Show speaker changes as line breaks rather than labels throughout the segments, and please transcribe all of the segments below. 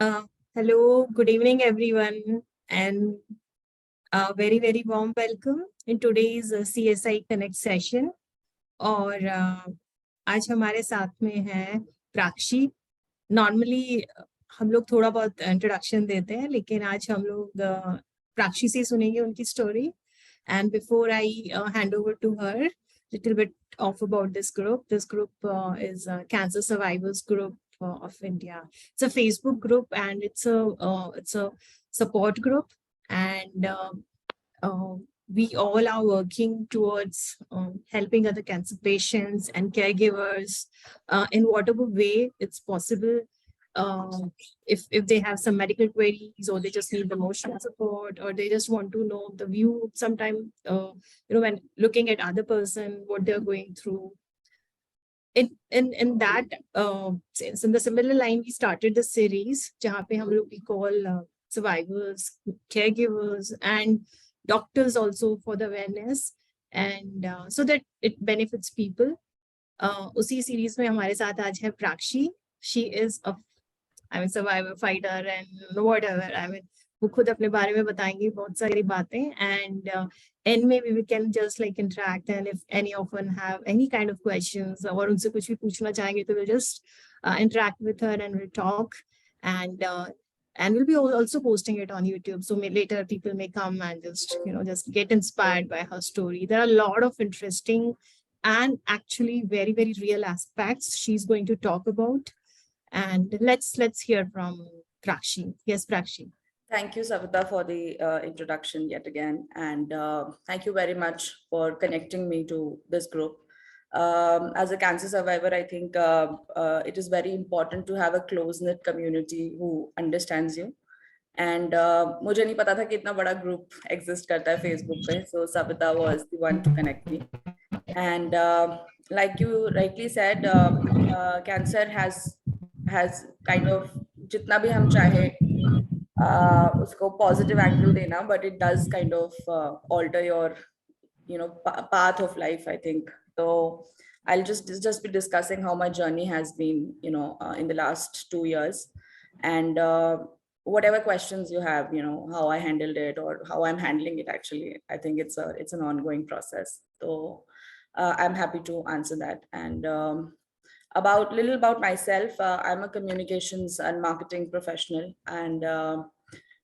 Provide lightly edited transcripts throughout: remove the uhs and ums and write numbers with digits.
Uh, Hello, good evening, everyone, and a very, very warm welcome in today's CSI Connect session. और आज हमारे साथ में है प्राक्षी. नॉर्मली हम लोग थोड़ा बहुत इंट्रोडक्शन देते हैं, लेकिन आज हम लोग प्राक्षी से सुनेंगे उनकी story. And before I hand over to her, little bit of about this group. This group is Cancer Survivors Group of India. It's a Facebook group and it's a support group, and uh, we all are working towards helping other cancer patients and caregivers in whatever way it's possible. If they have some medical queries, or they just need emotional support, or they just want to know the view sometime, when looking at other person, what they're going through. In that, since in the similar line, we started the series जहाँ पे हम लोग we call survivors, caregivers, and doctors also for the awareness, and so that it benefits people. उसी series में हमारे साथ आज है प्राक्षी. She is a survivor, fighter, and whatever. वो खुद अपने बारे में बताएंगी बहुत सारी बातें, and and maybe we can just like interact, and if any of one have any kind of questions और उनसे कुछ भी पूछना चाहेंगे तो we'll just interact with her and we'll talk, and we'll be also posting it on YouTube, so later people may come and just get inspired by her story. There are a lot of interesting and actually very, very real aspects she's going to talk about. And let's hear from Prakshi. Yes, Prakshi.
Thank you, Savita, for the introduction yet again. And thank you very much for connecting me to this group. As a cancer survivor, I think it is very important to have a close-knit community who understands you. And मुझे नहीं पता था कि इतना बड़ा group exist करता है Facebook पे. So Savita was the one to connect me. And like you rightly said, cancer has kind of जितना भी हम चाहे उसको positive angle देना, but it does kind of alter your path of life, I think. So I'll just be discussing how my journey has been in the last 2 years, and whatever questions you have, how I handled it or how I'm handling it. Actually, I think it's an ongoing process, so I'm happy to answer that. And little about myself, I'm a communications and marketing professional, and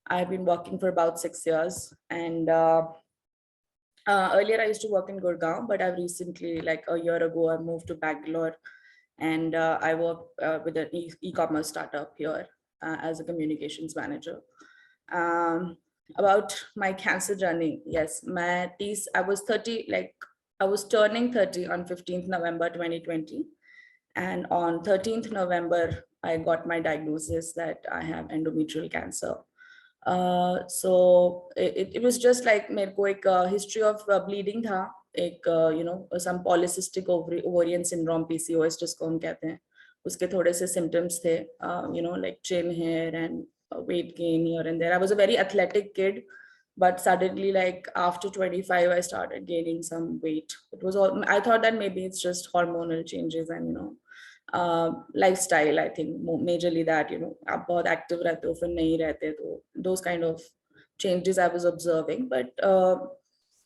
I've been working for about 6 years. And earlier I used to work in Gurgaon, but I've recently, like a year ago, I moved to Bangalore, and I work with an e-commerce startup here as a communications manager. About my cancer journey, yes, I was 30, I was turning 30 on 15th November 2020. And on 13th November, I got my diagnosis that I have endometrial cancer. So it was just like मेरे को एक history of bleeding था, एक some polycystic ovarian syndrome, PCOS जिसको हम कहते हैं, उसके थोड़े से symptoms थे, like chin hair and weight gain here and there. I was a very athletic kid, but suddenly, like after 25, I started gaining some weight. It was all, I thought that maybe it's just hormonal changes and lifestyle. I think majorly that आप बहुत active रहते हो फिर नहीं रहते, तो those kind of changes I was observing. But वो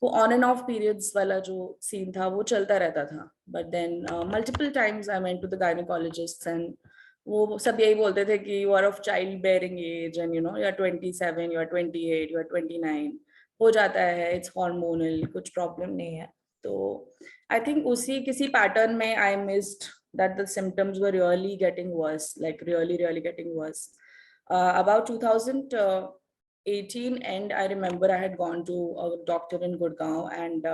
on and off periods वाला जो scene था वो चलता रहता था. But then multiple times I went to the gynecologists, and वो सब यही बोलते थे कि you are of childbearing age, and you are 27, you are 28, you are 29, हो जाता है, it's hormonal, कुछ problem नहीं है. तो I think उसी किसी pattern में I missed that the symptoms were really getting worse, like really getting worse. About 2018 end, I remember I had gone to a doctor in Gurgaon, and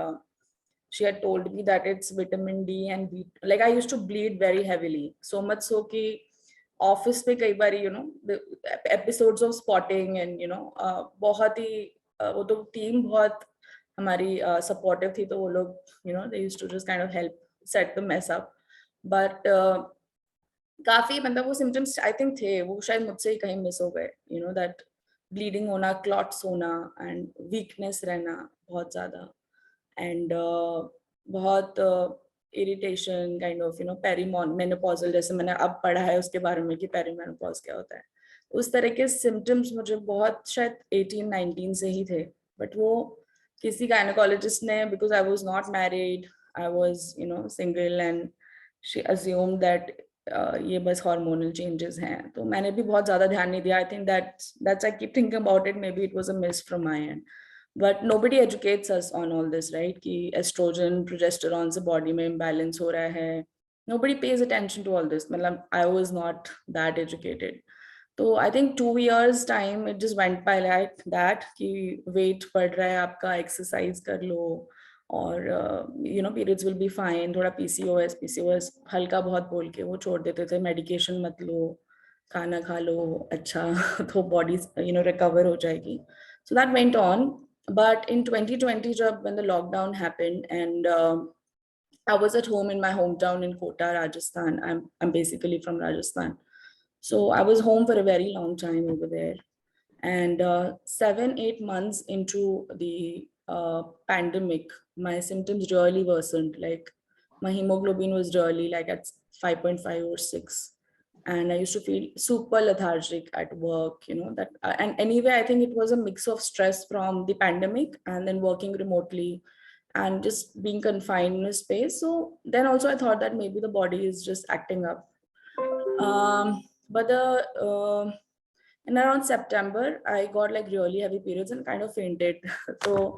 she had told me that it's vitamin D and like I used to bleed very heavily, so much so कि office पे कई बारी the episodes of spotting, and बहुत ही वो तो team बहुत हमारी supportive थी, तो वो लोग they used to just kind of help set the mess up. But काफी मतलब वो symptoms I think थे, वो शायद मुझसे ही कहीं मिस हो गए, that bleeding होना, clots होना, and weakness रहना बहुत ज़्यादा, and बहुत irritation kind of, perimenopausal, जैसे मैंने अब पढ़ा है उसके बारे में कि perimenopause क्या होता है, उस तरह के सिम्टम्स मुझे बहुत शायद 18-19 से ही थे, बट वो किसी गायनेकोलॉजिस्ट ने, because I was not married, I was single, and she assumed that ये बस हार्मोनल चेंजेस हैं, तो मैंने भी बहुत ज्यादा ध्यान नहीं दिया. I think that's I keep thinking about it, may be it was a miss from my and, but nobody educates us on all this, right, कि एस्ट्रोजन प्रोजेस्टेरॉन से बॉडी में इम्बैलेंस हो रहा है. Nobody pays attention to all this. मतलब I was not that educated. तो I think 2 years time it just went by like that, कि wait बढ़ रहा है आपका, एक्सरसाइज कर लो, और पीरियड्स विल बी फाइन. थोड़ा पीसीओएस हल्का बहुत बोल के वो छोड़ देते थे, मेडिकेशन मत लो, खाना खा लो अच्छा तो बॉडी रिकवर हो जाएगी. So that went on. But in 2020 जब when the lockdown happened, and I was at home in my hometown in Kota, Rajasthan. I'm basically from Rajasthan. So I was home for a very long time over there. And 7-8 months into the pandemic, my symptoms really worsened. Like my hemoglobin was really like at 5.5 or 6. And I used to feel super lethargic at work, that. And anyway, I think it was a mix of stress from the pandemic and then working remotely and just being confined in a space. So then also I thought that maybe the body is just acting up. But in around September, I got like really heavy periods and kind of fainted. So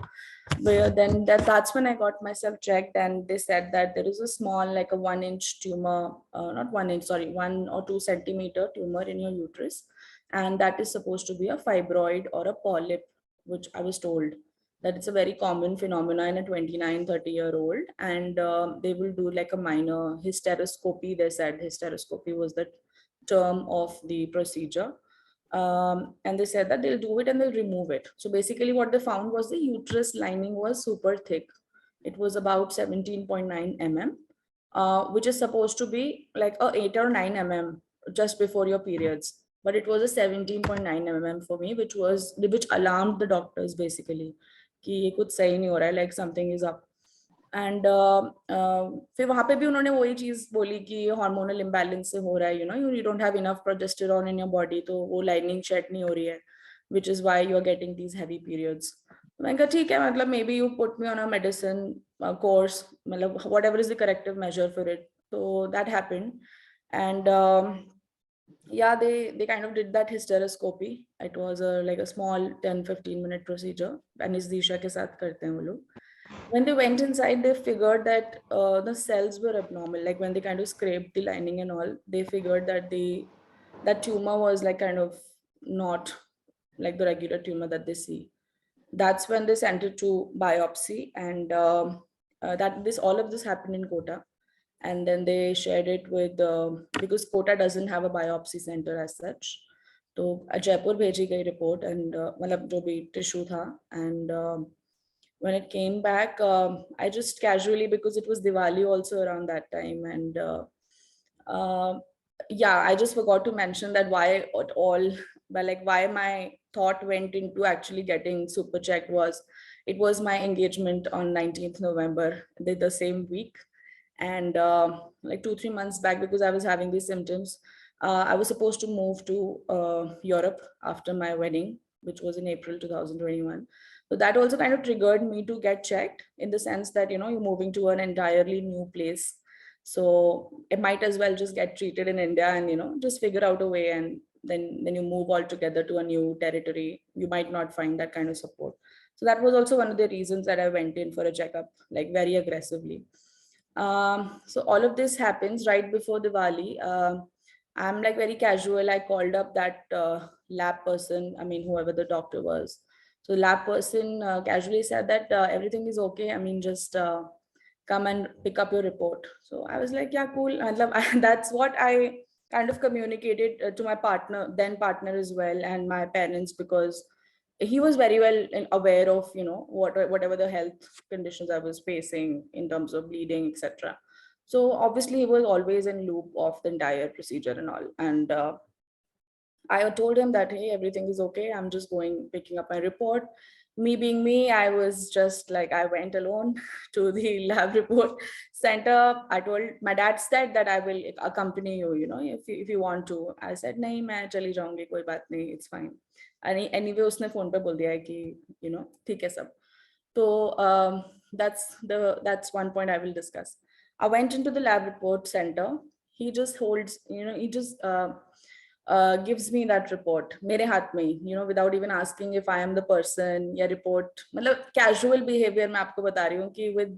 then that's when I got myself checked, and they said that there is a small, like a 1-inch tumor, not 1 inch, sorry, 1 or 2 centimeter tumor in your uterus. And that is supposed to be a fibroid or a polyp, which I was told that it's a very common phenomenon in a 29-30-year-old. And they will do like a minor hysteroscopy. They said hysteroscopy was the term of the procedure. And they said that they'll do it and they'll remove it. So basically what they found was the uterus lining was super thick. It was about 17.9 mm, which is supposed to be like a 8 or 9 mm just before your periods. But it was a 17.9 mm for me, which alarmed the doctors basically. कि ये कुछ सही नहीं हो रहा है, like something is up. And फिर वहां पे भी उन्होंने वही चीज बोली कि हार्मोनल इम्बैलेंस से हो रहा है, you don't have enough progesterone in your body, तो वो लाइनिंग शेड नहीं हो रही है, which is why you are getting these heavy periods. मैंने कहा ठीक है, मतलब maybe you put me on a medicine course, मतलब whatever is the corrective measure for it. तो that happened. And yeah, they kind of did that hysteroscopy. It was like a small 10-15 minute procedure, anesthesia ke sath karte hain wo log. When they went inside, they figured that the cells were abnormal. Like when they kind of scraped the lining and all, they figured that that tumor was like kind of not like the regular tumor that they see. That's when they sent it to biopsy, and all of this happened in Kota. And then they shared it with because Kota doesn't have a biopsy center as such. तो जयपुर भेजी गई report, and मतलब जो भी tissue था, and when it came back, I just casually, because it was Diwali also around that time, and yeah, I just forgot to mention that why at all, but like why my thought went into actually getting super checked was, it was my engagement on 19th November, the same week. And like 2-3 months back, because I was having these symptoms, I was supposed to move to Europe after my wedding, which was in April 2021. So that also kind of triggered me to get checked, in the sense that, you're moving to an entirely new place. So it might as well just get treated in India and, just figure out a way. And then you move all together to a new territory, you might not find that kind of support. So that was also one of the reasons that I went in for a checkup, like very aggressively. So all of this happens right before Diwali. I'm like very casual. I called up that lab person, I mean, whoever the doctor was. So the lab person casually said that everything is okay. I mean, just come and pick up your report. So I was like, yeah, cool. I love, that's what I kind of communicated to my then partner as well, and my parents, because he was very well aware of, whatever the health conditions I was facing in terms of bleeding, etc. So obviously he was always in loop of the entire procedure and all. And I told him that, hey, everything is okay, I'm just picking up my report. me being me, I was just like, I went alone to the lab report center. I told my dad said that I will accompany you, if you want to. I said, nahi, main chali jaungi, koi baat nahi, it's fine. Anyway, उसने phone पे बोल दिया है कि, ठीक है सब. So that's one point I will discuss. I went into the lab report center. He just holds, he just gives me that report मेरे हाथ में ही, without even asking if I am the person या report. मतलब casual behavior मैं आपको बता रही हूँ कि with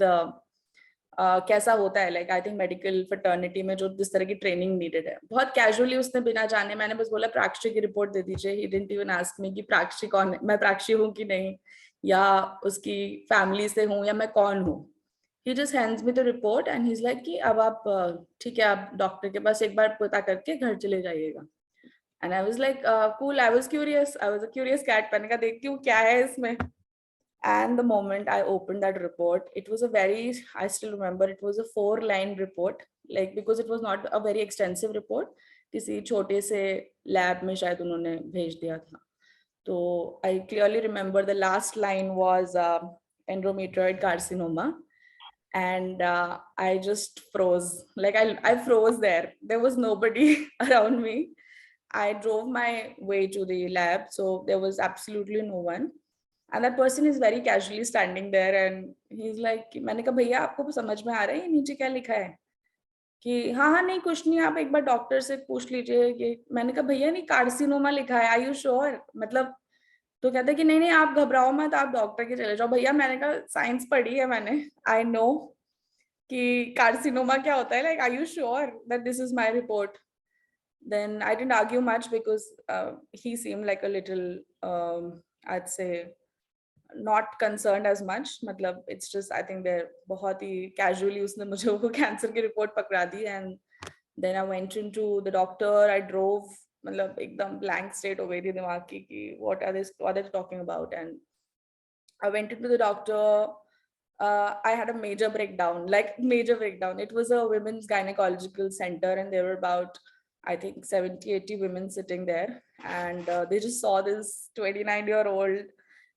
कैसा होता है, like I think medical fraternity में जो जिस तरह की training needed है, बहुत casually उसने बिना जाने, मैंने बस बोला प्राक्षी की रिपोर्ट दे दीजिए. He didn't even ask me कि प्राक्षी कौन है, मैं प्राक्षी हूँ कि नहीं, या उसकी फैमिली से हूँ, या मैं कौन हूँ. He just hands me the report and he's like कि अब आप ठीक है, आप डॉक्टर के पास एक बार पता करके घर चले जाइएगा. And I was like, cool. I was curious. I was a curious cat. मैंने कहा देखती हूँ क्या है इसमें. And the moment I opened that report, it was I still remember, it was a 4-line report, like, because it was not a very extensive report. किसी छोटे से lab में शायद उन्होंने भेज दिया था. So I clearly remember the last line was endometrial carcinoma. And I just froze. Like I froze there. There was nobody around me. I drove my way to the lab, so there was absolutely no one. And that person is very casually standing there, and he's like, मैंने कहा भैया आपको समझ में आ रहा है ये नीचे क्या लिखा है? कि हाँ हाँ नहीं कुछ नहीं, आप एक बार डॉक्टर से पूछ लीजिए. ये मैंने कहा भैया नहीं कार्सिनोमा लिखा है, आर यू श्योर? मतलब तो कहते कि नहीं नहीं आप घबराओ मत, आप डॉक्टर के चले जाओ. भैया मैंने कहा साइंस पढ़ी है मैंने, आई नो कि कार्सिनोमा क्या होता है, like are you sure that this is my report? Then I didn't argue much because he seemed like a little, I'd say, not concerned as much. मतलब it's just I think they're बहुत ही casually उसने मुझे वो cancer की report पकड़ा दी. And then I went into the doctor. I drove, मतलब एकदम blank state हो गई थी दिमाग की कि what are they talking about. And I went into the doctor. I had a major breakdown, like major breakdown. It was a women's gynecological center, and there were about, I think, 70, 80 women sitting there. And they just saw this 29-year-old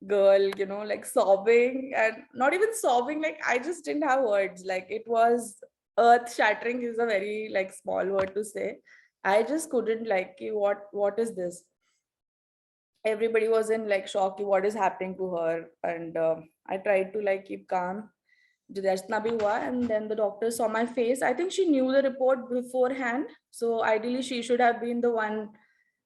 girl, like sobbing, and not even sobbing. Like I just didn't have words. Like it was earth shattering is a very like small word to say. I just couldn't like, what is this? Everybody was in like shock, what is happening to her. And I tried to like keep calm. And then the doctor saw my face. I think she knew the report beforehand, so ideally she should have been the one.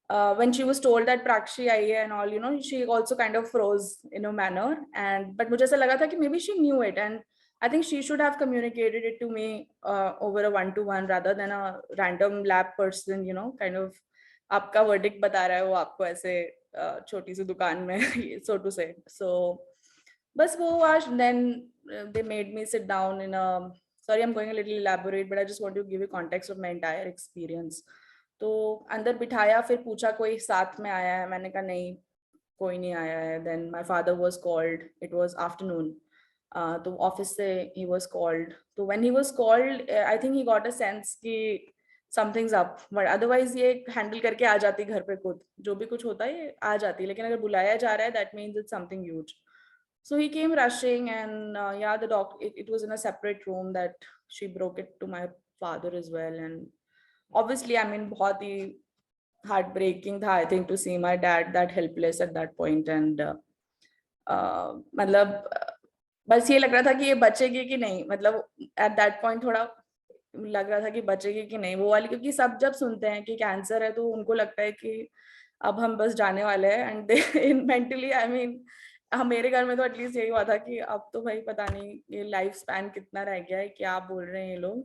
When she was told that Prakshi आई है and all, she also kind of froze in a manner. And but मुझे ऐसा लगा था कि maybe she knew it, and I think she should have communicated it to me over a 1-to-1 rather than a random lab person, kind of आपका verdict बता रहा है वो आपको ऐसे छोटी सी दुकान में, so to say. So बस वो हुआ. Then they made me sit down in a, sorry I'm going a little elaborate, but I just want to give you context of my entire experience. तो अंदर बिठाया, फिर पूछा कोई साथ में आया है, मैंने कहा नहीं कोई नहीं आया है. Then my father was called. It was afternoon. तो ऑफिस से he was called. तो when he was called, I think he got a sense कि something's up. But otherwise ये handle करके आ जाती घर पे खुद, जो भी कुछ होता है ये आ जाती. लेकिन अगर बुलाया जा रहा है, that means it's something huge. So he came rushing, and yeah, the doctor. It was in a separate room that she broke it to my father as well. And obviously, I mean, बहुत ही heartbreaking था, I think, to see my dad that helpless at that point. And मतलब बस ये लग रहा था कि ये बचेगी कि नहीं. मतलब at that point थोड़ा लग रहा था कि बचेगी कि नहीं वो वाली, क्योंकि सब जब सुनते हैं कि कैंसर है तो उनको लगता है कि अब हम बस जाने वाले हैं. एंड मेंटली आई मीन मेरे घर में तो एटलीस्ट यही हुआ था कि अब तो भाई पता नहीं ये लाइफ स्पैन कितना रह गया है, क्या बोल रहे हैं ये लोग.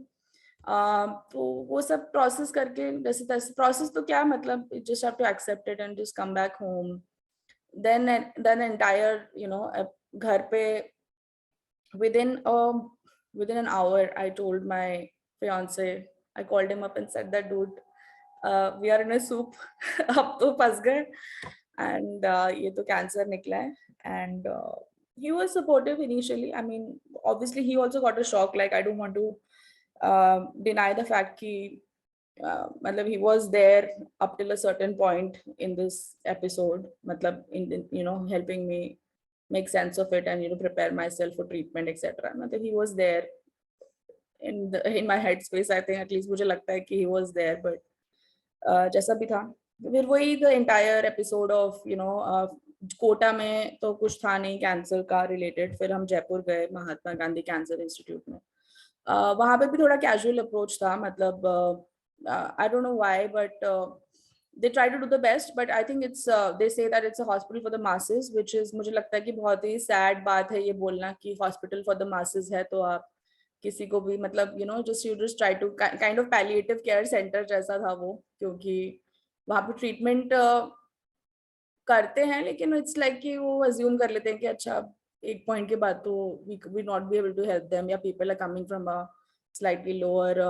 तो वो सब प्रोसेस करके जैसे तैसे, प्रोसेस तो क्या मतलब, just have to accept it and just come back home. Then entire घर पे within an hour I told my fiance, I called him up and said that dude, we are in a soup. अब तो फंस गए. And ये तो cancer निकला है. And he was supportive initially. I mean, obviously he also got a shock. Like I don't want to deny the fact कि मतलब he was there up till a certain point in this episode. मतलब in helping me make sense of it and prepare myself for treatment etc. मतलब he was there in my headspace. I think at least मुझे लगता है कि he was there, but जैसा भी था फिर वही the entire episode of Kota में तो कुछ था नहीं कैंसर का रिलेटेड. फिर हम जयपुर गए महात्मा गांधी कैंसर इंस्टीट्यूट में. वहां पे भी थोड़ा कैजुअल अप्रोच था. मतलब I don't know why but they try to do the best, but I think it's they say that it's a hospital for the masses, which is मुझे लगता है कि बहुत ही sad बात है ये बोलना कि hospital for the masses है. तो आप किसी को भी मतलब you just try to kind of palliative care center जैसा था वो, क्योंकि वहाँ पे ट्रीटमेंट करते हैं लेकिन इट्स लाइक कि वो अज्यूम कर लेते हैं कि अच्छा एक पॉइंट के बाद तो we not be able to help them, या people are coming from a slightly lower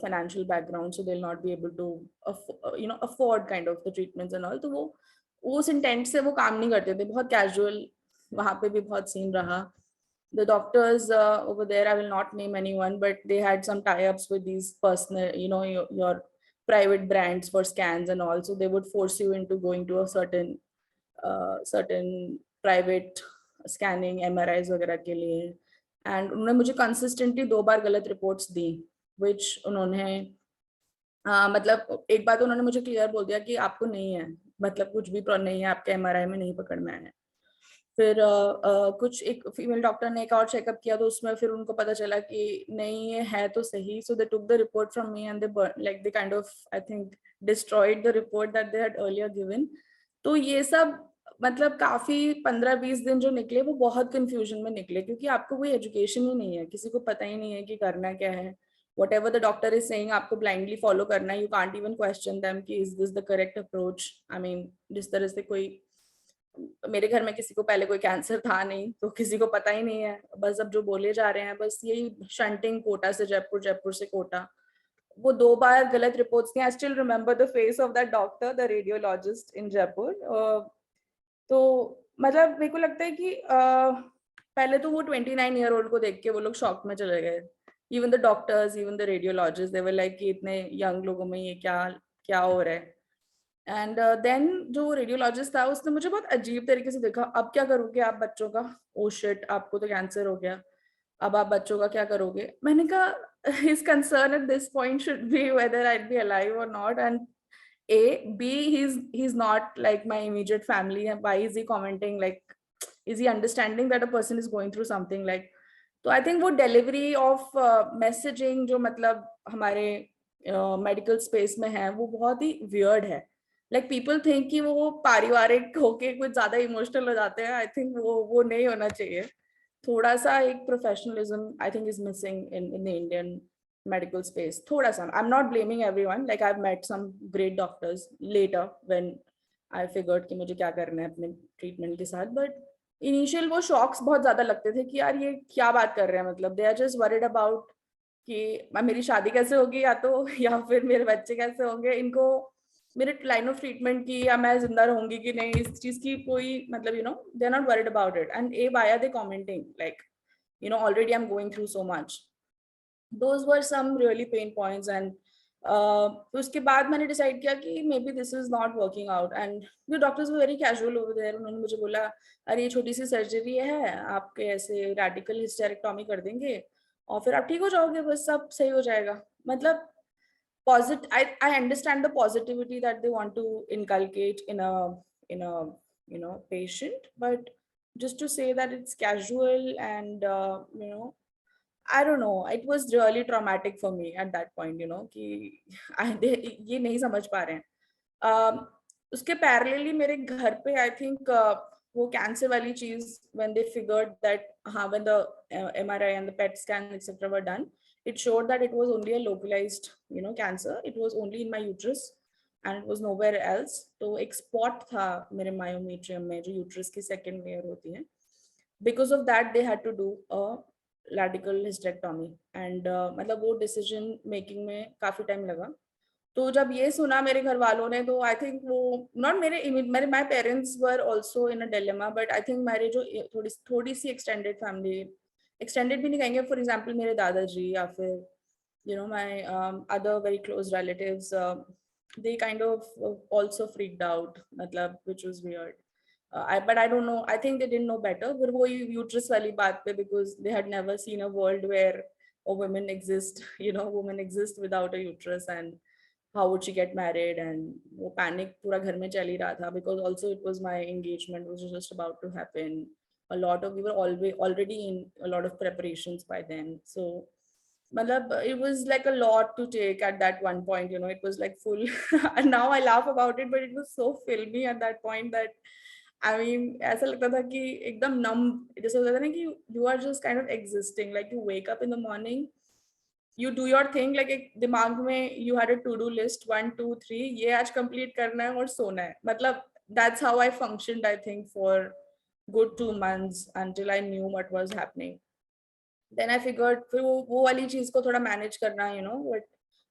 financial background, so they'll not be able to afford kind of the treatments and all. तो वो उस इंटेंट से वो काम नहीं करते थे. बहुत कैजुअल वहाँ पे भी बहुत सीन रहा. The doctors over there, I will not name anyone, but they had some tie-ups with these personal, your private brands for scans and all. So they would force you into going to a certain private scanning MRIs वगैरह के लिए. And उन्होंने मुझे consistently 2 बार गलत reports the, which उन्होंने मतलब एक बात उन्होंने मुझे क्लियर बोल दिया कि आपको नहीं है, मतलब कुछ भी प्रॉब्लम नहीं है, आपके MRI में नहीं पकड़ में आया. फिर कुछ एक फीमेल डॉक्टर ने एक और चेकअप किया तो उसमें फिर उनको पता चला कि नहीं ये है तो सही. So they took the report from me and they kind of I think destroyed the report that they had earlier given. तो ये सब मतलब काफी 15-20 दिन जो निकले वो बहुत कंफ्यूजन में निकले, क्योंकि आपको कोई एजुकेशन ही नहीं है, किसी को पता ही नहीं है कि करना क्या है. whatever the doctor is saying आपको blindly follow करना है. you can't even question them कि is this the correct approach. I mean जिस तरह से कोई मेरे घर में किसी को पहले कोई कैंसर था नहीं तो किसी को पता ही नहीं है, बस अब जो बोले जा रहे हैं बस यही शंटिंग कोटा से जयपुर, जयपुर से कोटा. वो 2 बार गलत रिपोर्ट्स थी. I still remember the face of that doctor, the radiologist in Jaipur. तो मतलब मेरे को लगता है कि पहले तो वो 29-year-old को देख के वो लोग शॉक में चले गए. Even the doctors, even the radiologist, they were like कि इतने यंग लोगों में ये क्या क्या हो रहा है. एंड देन जो रेडियोलॉजिस्ट था उसने मुझे बहुत अजीब तरीके से देखा. अब क्या करोगे आप बच्चों का? ओ शिट, आपको तो कैंसर हो गया, अब आप बच्चों का क्या करोगे? मैंने कहा his concern at this point should be whether I'd be alive or not, and B, he's not like my immediate family. Why is he commenting? Like, is he understanding that a person is going through something? Like, तो आई think वो delivery of messaging जो मतलब हमारे medical space में है वो बहुत ही weird है. लाइक पीपल थिंक कि वो पारिवारिक होके कुछ ज्यादा इमोशनल हो जाते हैं. आई थिंक वो नहीं होना चाहिए. थोड़ा सा एक professionalism I think is missing in the Indian medical space. thoda sa, I'm not blaming everyone. Like I've met some great doctors later when I figured कि मुझे क्या करना है अपने ट्रीटमेंट के साथ. बट इनिशियल वो शॉक्स बहुत ज्यादा लगते थे कि यार ये क्या बात कर रहे हैं. मतलब they are just worried about कि मेरी शादी कैसे होगी या तो या फिर मेरे बच्चे कैसे होंगे. इनको मेरे लाइन ऑफ ट्रीटमेंट की या मैं जिंदा रहूंगी कि नहीं इस चीज की कोई मतलब they are not worried about it. And uh why are they commenting like already I'm going through so much. Those were some really pain points. And उसके बाद मैंने डिसाइड किया कि maybe this is not working out. And the doctors were very casual over there. उन्होंने मुझे बोला अरे ये छोटी सी सर्जरी है, आपके ऐसे रेडिकल हिस्टेरेक्टोमी कर देंगे और फिर आप ठीक हो जाओगे, बस सब सही हो जाएगा. मतलब I understand the positivity that they want to inculcate in a patient, but just to say that it's casual and I don't know, it was really traumatic for me at that point, कि ये नहीं समझ पा रहे हैं. उसके parallelly मेरे घर पे आई थिंक वो कैंसर वाली चीज when they figured that when the MRI and the PET scan etc were done, it showed that it was only a localized cancer. It was only in my uterus and it was nowhere else. तो एक spot था मेरे myometrium में जो uterus की second layer होती है. Because of that they had to do a radical hysterectomy and मतलब वो डिसीजन मेकिंग में काफी टाइम लगा. तो जब ये सुना मेरे घर वालों ने तो आई थिंक वो नॉट मेरे my parents were also in a dilemma. But I think मेरे जो थोड़ी सी एक्सटेंडेड फैमिली, एक्सटेंडेड भी नहीं कहेंगे, फॉर एग्जांपल मेरे दादाजी या फिर my other very close relatives, they kind of also freaked out, मतलब which was weird. But I don't know. I think they didn't know better. फिर वो uterus वाली बात पे, because they had never seen a world where a woman exist, women exist without a uterus, and how would she get married, and वो panic पूरा घर में चल ही रहा था, because also it was my engagement was just about to happen. We were already in a lot of preparations by then. So Malab, it was like a lot to take at that one point, it was like full. And now I laugh about it, but it was so filmy at that point that I mean, ऐसा लगता था कि एकदम numb, जैसे होता था ना कि you are just kind of existing, like you wake up in the morning, you do your thing, like एक दिमाग में you had a to-do list 1 2 3 ये आज complete करना है और सोना है, मतलब that's how I functioned, I think, for good 2 months until I knew what was happening. Then I figured फिर वो वाली चीज को थोड़ा मैनेज करना, but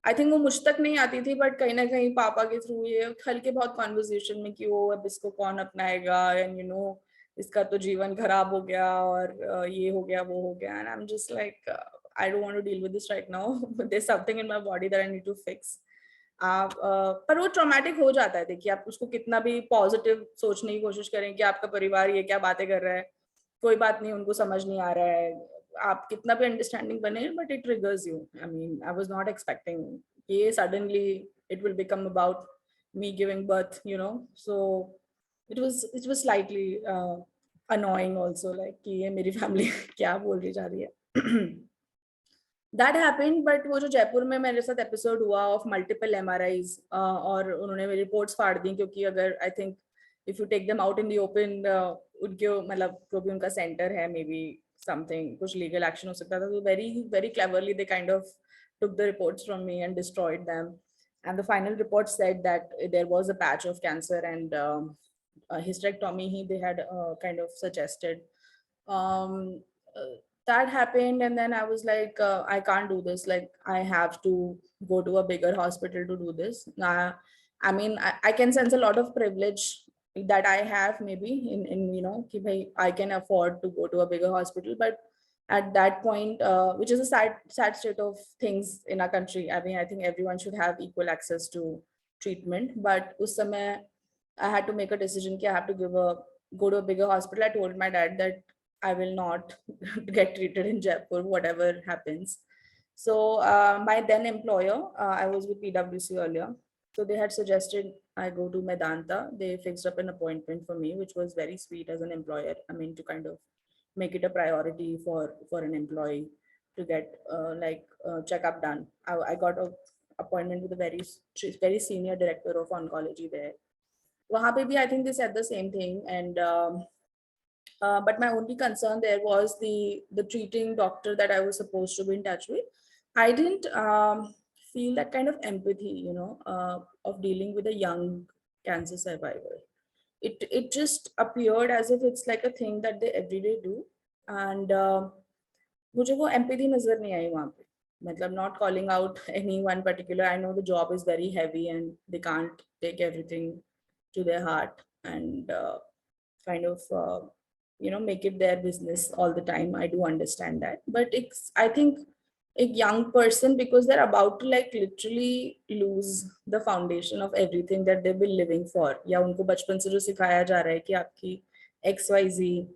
I think वो मुझ तक नहीं आती थी, बट कहीं ना कहीं पापा के थ्रू ये हल्के बहुत कॉन्वर्सेशन में कि वो अब इसको कौन अपनाएगा, एंड इसका तो जीवन खराब हो गया, और ये हो गया वो हो गया, and I am just like I don't want to deal with this right now. There's something in my body that I need to fix. आप पर वो ट्रॉमेटिक हो जाता है. देखिए, आप उसको कितना भी पॉजिटिव सोचने की कोशिश करें कि आपका परिवार ये क्या बातें कर रहा है, कोई बात नहीं, उनको समझ नहीं आ रहा है, आप कितना भी अंडरस्टैंडिंग बने, but it triggers you. I mean, I was not expecting ये suddenly it will become about me giving birth, so it was slightly annoying also, like कि ये मेरी फैमिली क्या बोल रही जा रही है. That happened, but वो जो जयपुर में मेरे साथ एपिसोड हुआ ऑफ मल्टीपल MRIs, और उन्होंने मेरी रिपोर्ट्स फाड़ दी, क्योंकि अगर I think if you take them out in the open, उनके मतलब जो भी उनका सेंटर है, मे बी समथिंग, कुछ लीगल एक्शन हो सकता था. तो very very cleverly they kind of took the reports from me and destroyed them, and the final report said that there was a patch of cancer, and a hysterectomy they had kind of suggested. um, that happened, and then I was like, I can't do this, like I have to go to a bigger hospital to do this. I mean, I can sense a lot of privilege that I have, maybe in ki bhai, I can afford to go to a bigger hospital, but at that point, which is a sad state of things in our country. I mean, I think everyone should have equal access to treatment, but us samay I had to make a decision that I have to go to a bigger hospital. I told my dad that I will not get treated in Jaipur, whatever happens. So my then employer, I was with PwC earlier, so they had suggested I go to Medanta. They fixed up an appointment for me, which was very sweet as an employer. I mean, to kind of make it a priority for an employee to get checkup done. I got a appointment with a very senior director of oncology there. Wahan pe bhi I think they said the same thing, and but my only concern there was the treating doctor that I was supposed to be in touch with. I didn't feel that kind of empathy, of dealing with a young cancer survivor. It just appeared as if it's like a thing that they everyday do, and मुझे वो empathy नजर नहीं आई वहाँ पे. मतलब not calling out any one particular. I know the job is very heavy and they can't take everything to their heart and kind of make it their business all the time. I do understand that, but I think a young person, because they're about to like literally lose the foundation of everything that they've been living for, या उनको बचपन से जो सिखाया जा रहा है कि आपकी XYZ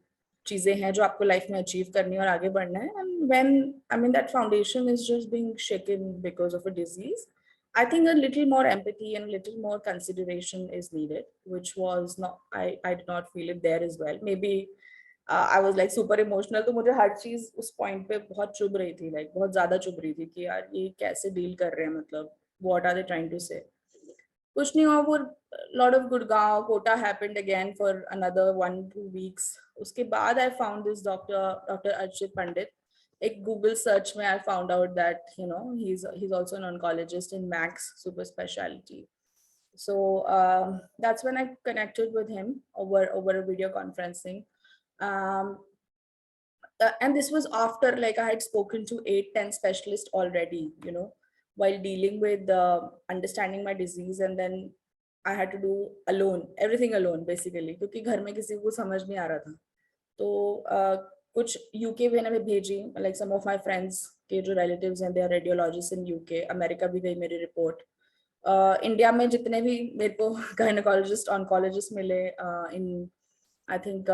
चीजें हैं जो आपको लाइफ में अचीव करनी और आगे बढ़ना है, and when I mean that foundation is just being shaken because of a disease, I think a little more empathy and a little more consideration is needed, which was not, I did not feel it there as well. Maybe I was like super emotional, तो मुझे हर चीज उस point पे बहुत चुभ रही थी, like बहुत ज्यादा चुभ रही थी कि यार ये कैसे डील कर रहे हैं, मतलब what are they trying to say. कुछ नहीं हुआ, वो lot of Gurgaon quota happened again for another 1-2 weeks. उसके बाद I found this Dr. Archit Pandit. एक Google search में I found out that he's also an oncologist in Max super specialty. So that's when I connected with him over a video conferencing. And this was after like I had spoken to 8-10 specialists already, while dealing with understanding my disease, and then I had to do everything alone basically, क्योंकि घर में किसी को समझ नहीं आ रहा था. तो कुछ UK में भेजी, like some of my friends के जो relatives हैं, they are radiologists in UK. America भी गई मेरी रिपोर्ट. इंडिया में जितने भी मेरे को गायनेकोलॉजिस्ट ऑन्कोलॉजिस्ट मिले, in आई थिंक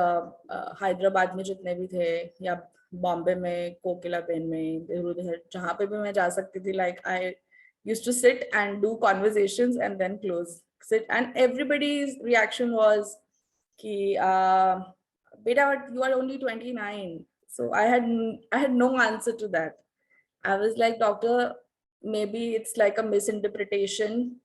हैदराबाद में जितने भी थे या बॉम्बे में कोकिला पेन में इधर उधर जहाँ पे भी मैं जा सकती थी, like I used to sit and do conversations and then close, sit, and everybody's reaction was ki beta, you are only 29. So I had no answer to that. I was like, doctor, maybe it's like a misinterpretation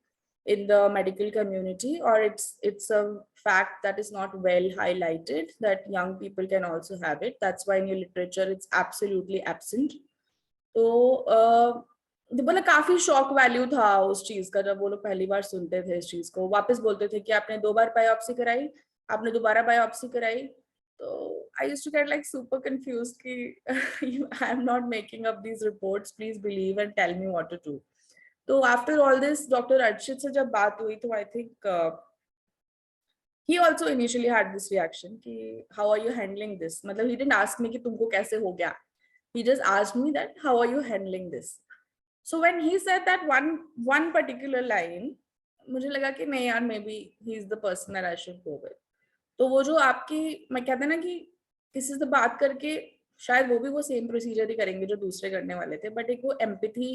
in the medical community, or it's a fact that is not well highlighted that young people can also have it. That's why in your literature it's absolutely absent. तो बोला काफी shock value था उस चीज का, जब वो लोग पहली बार सुनते थे इस चीज को, वापस बोलते थे कि आपने 2 बार बायोप्सी कराई, आपने दोबारा बायोप्सी कराई. तो I used to get like super confused कि I am not making up these reports, please believe and tell me what to do. तो after all this doctor Archit से जब बात हुई तो I think he also initially had this reaction कि how are you handling this. मतलब he didn't ask me कि तुमको कैसे हो गया, he just asked me that how are you handling this. So when he said that one particular line, मुझे लगा कि नहीं यार, maybe he is the person that I should go with. तो वो जो आपकी, मैं कहते हैं ना कि किसी से बात करके शायद वो भी वो सेम प्रोसीजर ही करेंगे जो दूसरे करने वाले थे, बट एक वो एम्पैथी,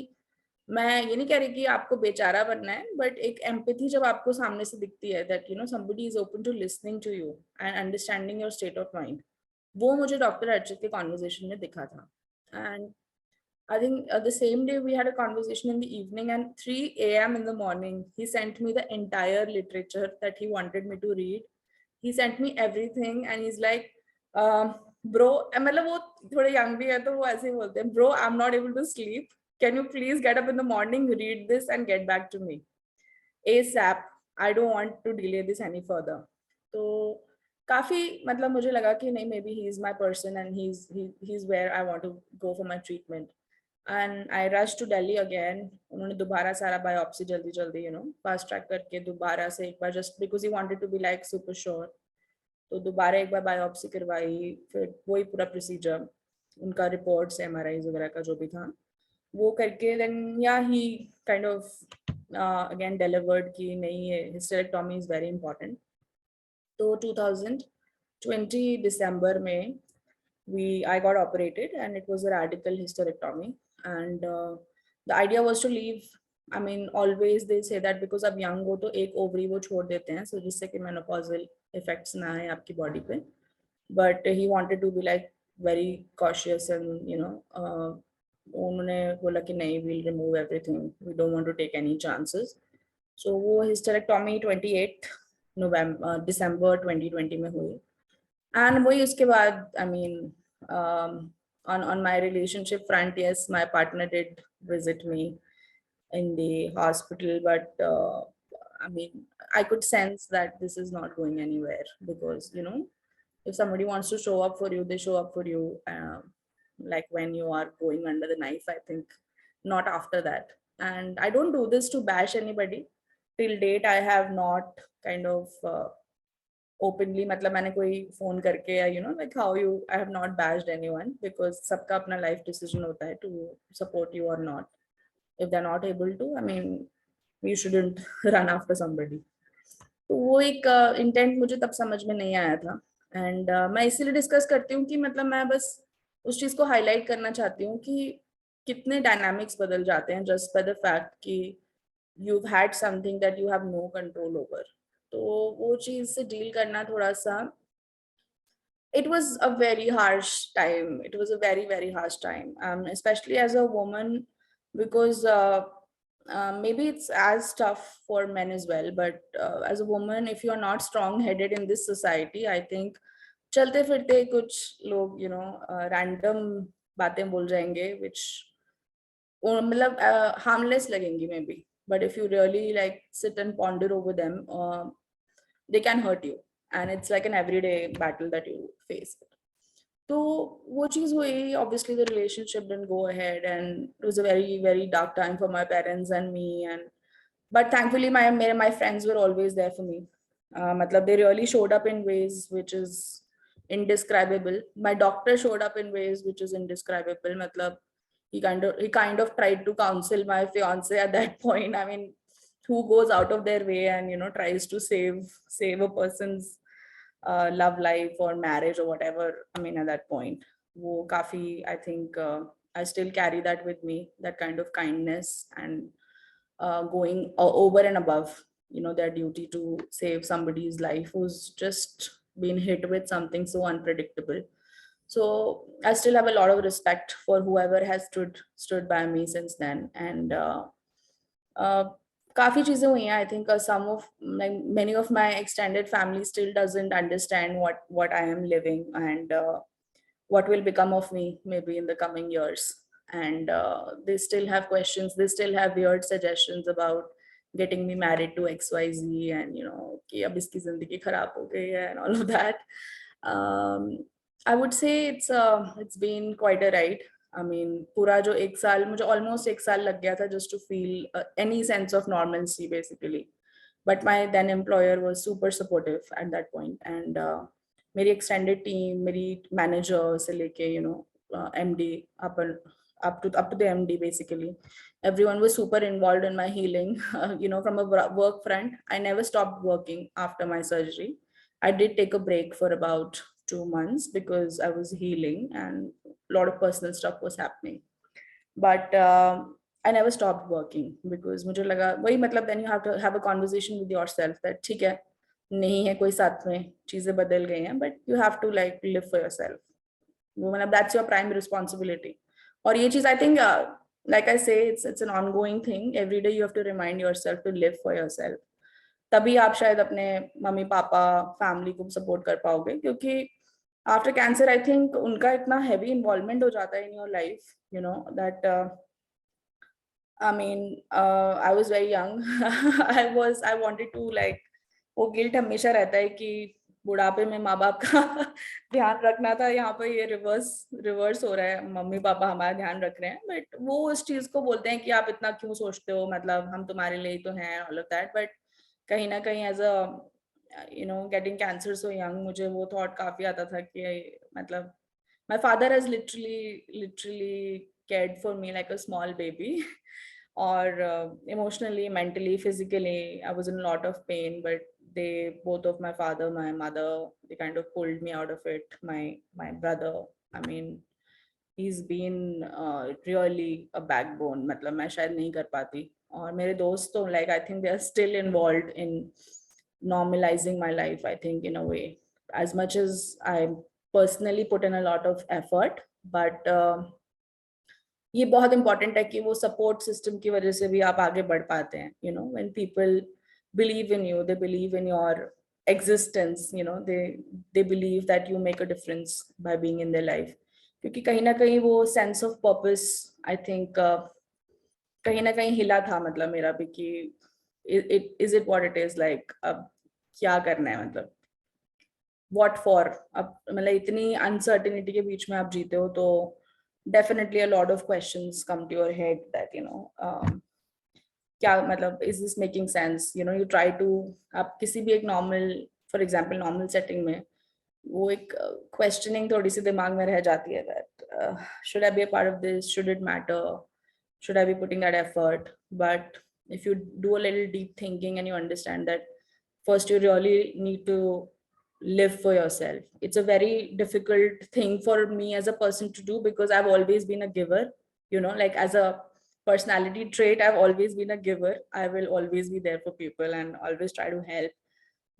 मैं ये नहीं कह रही कि आपको बेचारा बनना है, बट एक एम्पैथी जब आपको सामने से दिखती है that somebody is open to listening to you and understanding your state of mind, वो मुझे डॉक्टर अर्चित के कॉन्वर्सेशन में दिखा था. And I think the same day we had a conversation in the evening, and 3 a.m. in the morning, he sent me the entire literature that he wanted me to read. He sent me everything, and he's like, bro, मतलब वो थोड़े young भी है तो वो ऐसे ही बोलते हैं, bro, I'm not able to sleep. Can you please get up in the morning, read this, and get back to me ASAP. I don't want to delay this any further. तो काफी मतलब मुझे लगा कि नहीं, maybe he is my person and he's where I want to go for my treatment. And I rushed to Delhi again. उन्होंने दोबारा सारा biopsy जल्दी जल्दी fast track करके दोबारा से एक बार, just because he wanted to be like super sure. तो दोबारा एक बार biopsy करवाई, फिर वही पूरा procedure, उनका reports MRIs वगैरह का जो भी था वो करके, then yeah, he kind of again delivered कि नहीं, ये hysterectomy is very important. तो 2020 December में I got operated, and it was a radical hysterectomy. And the idea was to leave. I mean, always they say that because अब young हो तो एक ovary वो छोड़ देते हैं, so जिससे कि menopausal effects ना आए आपकी body पे. But he wanted to be like very cautious, and उन्होंने बोला कि नहीं, we'll remove everything. We don't want to take any chances. So वो hysterectomy 28 December 2020 में हुई. And वही उसके बाद, I mean, on my relationship front, yes, my partner did visit me in the hospital, but I mean, I could sense that this is not going anywhere, because if somebody wants to show up for you, they show up for you, like when you are going under the knife. I think not after that. And I don't do this to bash anybody. Till date, I have not kind of openly, मतलब मैंने कोई phone करके या like how you, I have not bashed anyone, because सबका अपना life decision होता है to support you or not. If they're not able to, I mean, you shouldn't run after somebody. तो वो एक इंटेंट मुझे तब समझ में नहीं आया था. एंड मैं इसीलिए डिस्कस करती हूँ कि मतलब मैं बस उस चीज को हाईलाइट करना चाहती हूँ कि कितने डायनामिक्स बदल जाते हैं जस्ट बाय द फैक्ट कि you've had something that you have no control over. तो वो चीज से डील करना थोड़ा सा, it was a very harsh time. It was a very, very harsh time, especially as a woman, because maybe it's as tough for men as well. But as a woman, if you're not strong-headed in this society, I think चलते फिरते कुछ लोग random बातें बोल जाएंगे, which मतलब harmless लगेंगी maybe. But if you really like sit and ponder over them, they can hurt you. And it's like an everyday battle that you face. So वो चीज हुई, obviously the relationship didn't go ahead, and it was a very, very dark time for my parents and me. But thankfully my friends were always there for me. मतलब they really showed up in ways which is indescribable. My doctor showed up in ways which is indescribable. मतलब he kind of tried to counsel my fiance at that point. I mean, who goes out of their way and tries to save a person's love life or marriage or whatever. I mean, at that point, wo kafi, I think I still carry that with me, that kind of kindness and going over and above, their duty to save somebody's life who's just been hit with something so unpredictable. So I still have a lot of respect for whoever has stood by me since then. And uh, काफी चीजें हुई हैं. I think some of many of my extended family still doesn't understand what I am living, and what will become of me maybe in the coming years. And they still have questions. They still have weird suggestions about getting me married to XYZ, and कि अब इसकी जिंदगी खराब हो गई है and all of that. um, I would say it's been quite a ride. I mean, पूरा जो एक साल, मुझे almost एक साल लग गया था just to feel any sense of normalcy basically. But my then employer was super supportive at that point, and मेरी extended team, मेरी manager से लेके MD up to the MD basically, everyone was super involved in my healing. From a work front, I never stopped working after my surgery. I did take a break for about 2 months because I was healing and a lot of personal stuff was happening. But I never stopped working because मुझे लगा वही, मतलब then you have to have a conversation with yourself that ठीक है, नहीं है कोई साथ में, चीजें बदल गई हैं, but you have to like live for yourself. वो मतलब that's your prime responsibility. और ये चीज I think like I say, it's an ongoing thing. Every day you have to remind yourself to live for yourself. तभी आप शायद अपने mummy papa family को सपोर्ट कर पाओगे, क्योंकि आफ्टर कैंसर आई थिंक उनका इतना हैवी इन्वॉल्वमेंट हो जाता है in your life, that I mean, I was very young. I wanted to like, वो गिल्ट हमेशा रहता है कि बुढ़ापे में माँ बाप का ध्यान रखना था. यहाँ पर ये रिवर्स हो रहा है, मम्मी पापा हमारा ध्यान रख रहे हैं, बट वो उस चीज को बोलते हैं कि आप इतना क्यों सोचते हो, मतलब हम तुम्हारे लिए ही तो हैं, ऑल ऑफ दैट. बट कहीं ना कहीं as a getting cancer so young, मुझे वो थॉट काफी आता था कि मतलब my father has literally cared for me like a small baby. Or emotionally, mentally, physically, I was in a lot of pain, but they, both of my father, my mother, they kind of pulled me out of it. My brother, I mean, he's been really a backbone. मतलब मैं शायद नहीं कर पाती. और मेरे दोस्त तो like I think they are still involved in normalizing my life, I think, in a way, as much as I personally put in a lot of effort. But ये बहुत important है कि वो support system की वजह से भी आप आगे बढ़ पाते हैं. When people believe in you, they believe in your existence, they believe that you make a difference by being in their life. क्योंकि कहीं ना कहीं वो sense of purpose, I think, कहीं ना कहीं हिला था, मतलब मेरा भी कि is it what it is, like अब क्या करना है, मतलब what for. अब मतलब इतनी uncertainty के बीच में आप जीते हो, तो definitely a lot of questions come to your head that क्या मतलब is this making sense. You try to, आप किसी भी एक normal, for example normal setting में, वो एक questioning थोड़ी सी दिमाग में रह जाती है that should I be a part of this, should it matter, should I be putting that effort. But if you do a little deep thinking and you understand that first you really need to live for yourself. It's a very difficult thing for me as a person to do because I've always been a giver, like as a personality trait, I've always been a giver. I will always be there for people and always try to help.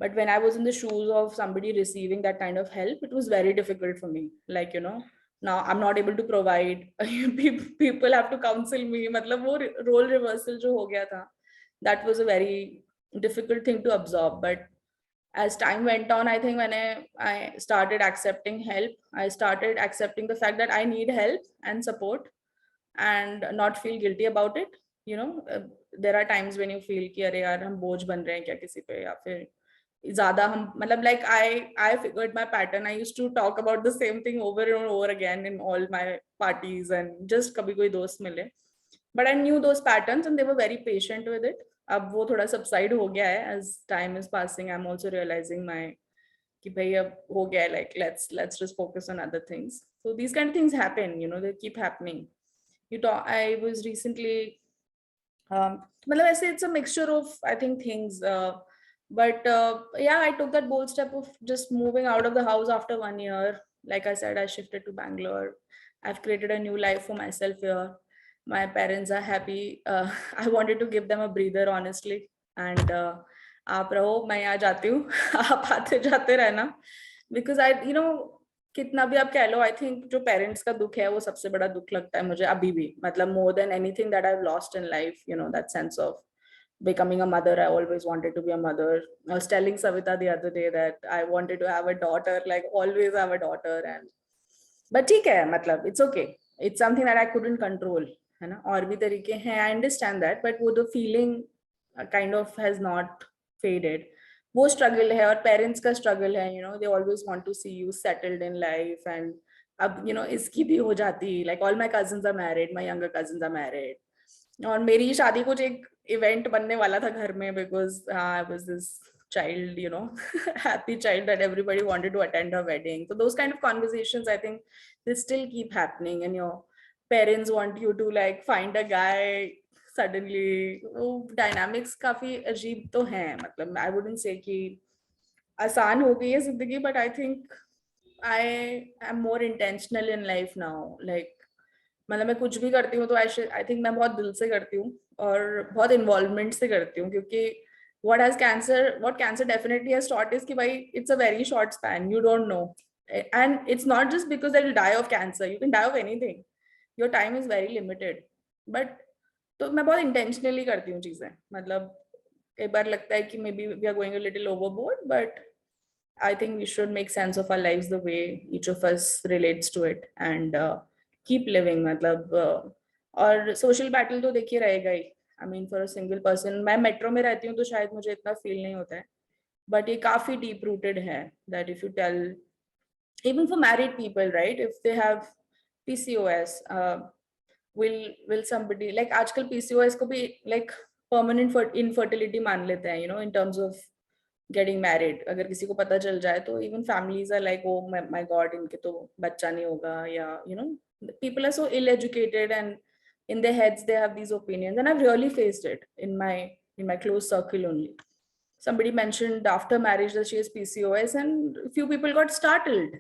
But when I was in the shoes of somebody receiving that kind of help, it was very difficult for me. Like, now I'm not able to provide. People have to counsel me. Matlab, wo role reversal jo ho gaya tha, that was a very difficult thing to absorb. But as time went on, I think when I started accepting help, I started accepting the fact that I need help and support and not feel guilty about it. There are times when you feel कि अरे यार हम बोझ बन रहे हैं क्या किसी पे, या फिर ज़्यादा हम मतलब like I figured my pattern. I used to talk about the same thing over and over again in all my parties and just कभी कोई दोस्त मिले. But I knew those patterns and they were very patient with it. अब वो थोड़ा subside हो गया है as time is passing. I'm also realizing कि भाई अब हो गया है, like let's just focus on other things. So these kind of things happen, they keep happening. I was recently मतलब ऐसे it's a mixture of I think things. But yeah, I took that bold step of just moving out of the house after 1 year. Like I said, I shifted to Bangalore. I've created a new life for myself here. My parents are happy. I wanted to give them a breather, honestly. And आप रहो, मैं यहाँ जाती हूँ. आप आते जाते रहना. Because कितना भी आप कह लो, I think जो parents का दुख है वो सबसे बड़ा दुख लगता है मुझे अभी भी. मतलब more than anything that I've lost in life, that sense of becoming a mother. I always wanted to be a mother. I was telling Savita the other day that I wanted to have a daughter, like always have a daughter. And but ठीक है, मतलब it's okay. It's something that I couldn't control, है ना. और भी तरीके हैं, I understand that, but वो the feeling kind of has not faded. वो struggle है, और parents का struggle है, they always want to see you settled in life. And अब इसकी भी हो जाती, like all my cousins are married, my younger cousins are married. और मेरी शादी कुछ एक इवेंट बनने वाला था घर में, because I was this child, happy child that everybody wanted to attend her wedding. So those kind of conversations, I think they still keep happening, and your parents want you to like find a guy suddenly. वो dynamics काफी अजीब तो हैं. मतलब I wouldn't say कि आसान हो गई है जिंदगी, but I think I am more intentional in life now. Like मतलब मैं कुछ भी करती हूँ तो आई थिंक मैं बहुत दिल से करती हूँ और बहुत इन्वॉल्वमेंट से करती हूँ, क्योंकि what cancer definitely has taught is कि भाई it's a very short span, you don't know. And it's not just because that you'll die of cancer, you can die of anything. Your time is very limited. But तो मैं बहुत intentionally करती हूँ चीजें. मतलब कई बार लगता है कि maybe we are going a little overboard, but I think we should make sense of our lives the way each of us relates to it, and keep living. मतलब और social battle तो देखिए रहेगा ही. I mean, for a single person, मैं metro में रहती हूँ तो शायद मुझे इतना feel नहीं होता है, but ये काफी deep rooted है. That if you tell, even for married people, right, if they have PCOS, will somebody like आजकल PCOS को भी like permanent infertility मान लेते हैं, in terms of getting married. अगर किसी को पता चल जाए तो even families are like, oh my god, इनके तो बच्चा नहीं होगा, या people are so ill educated, and in their heads they have these opinions. And I've really faced it in my close circle only. Somebody mentioned after marriage that she has PCOS, and a few people got startled.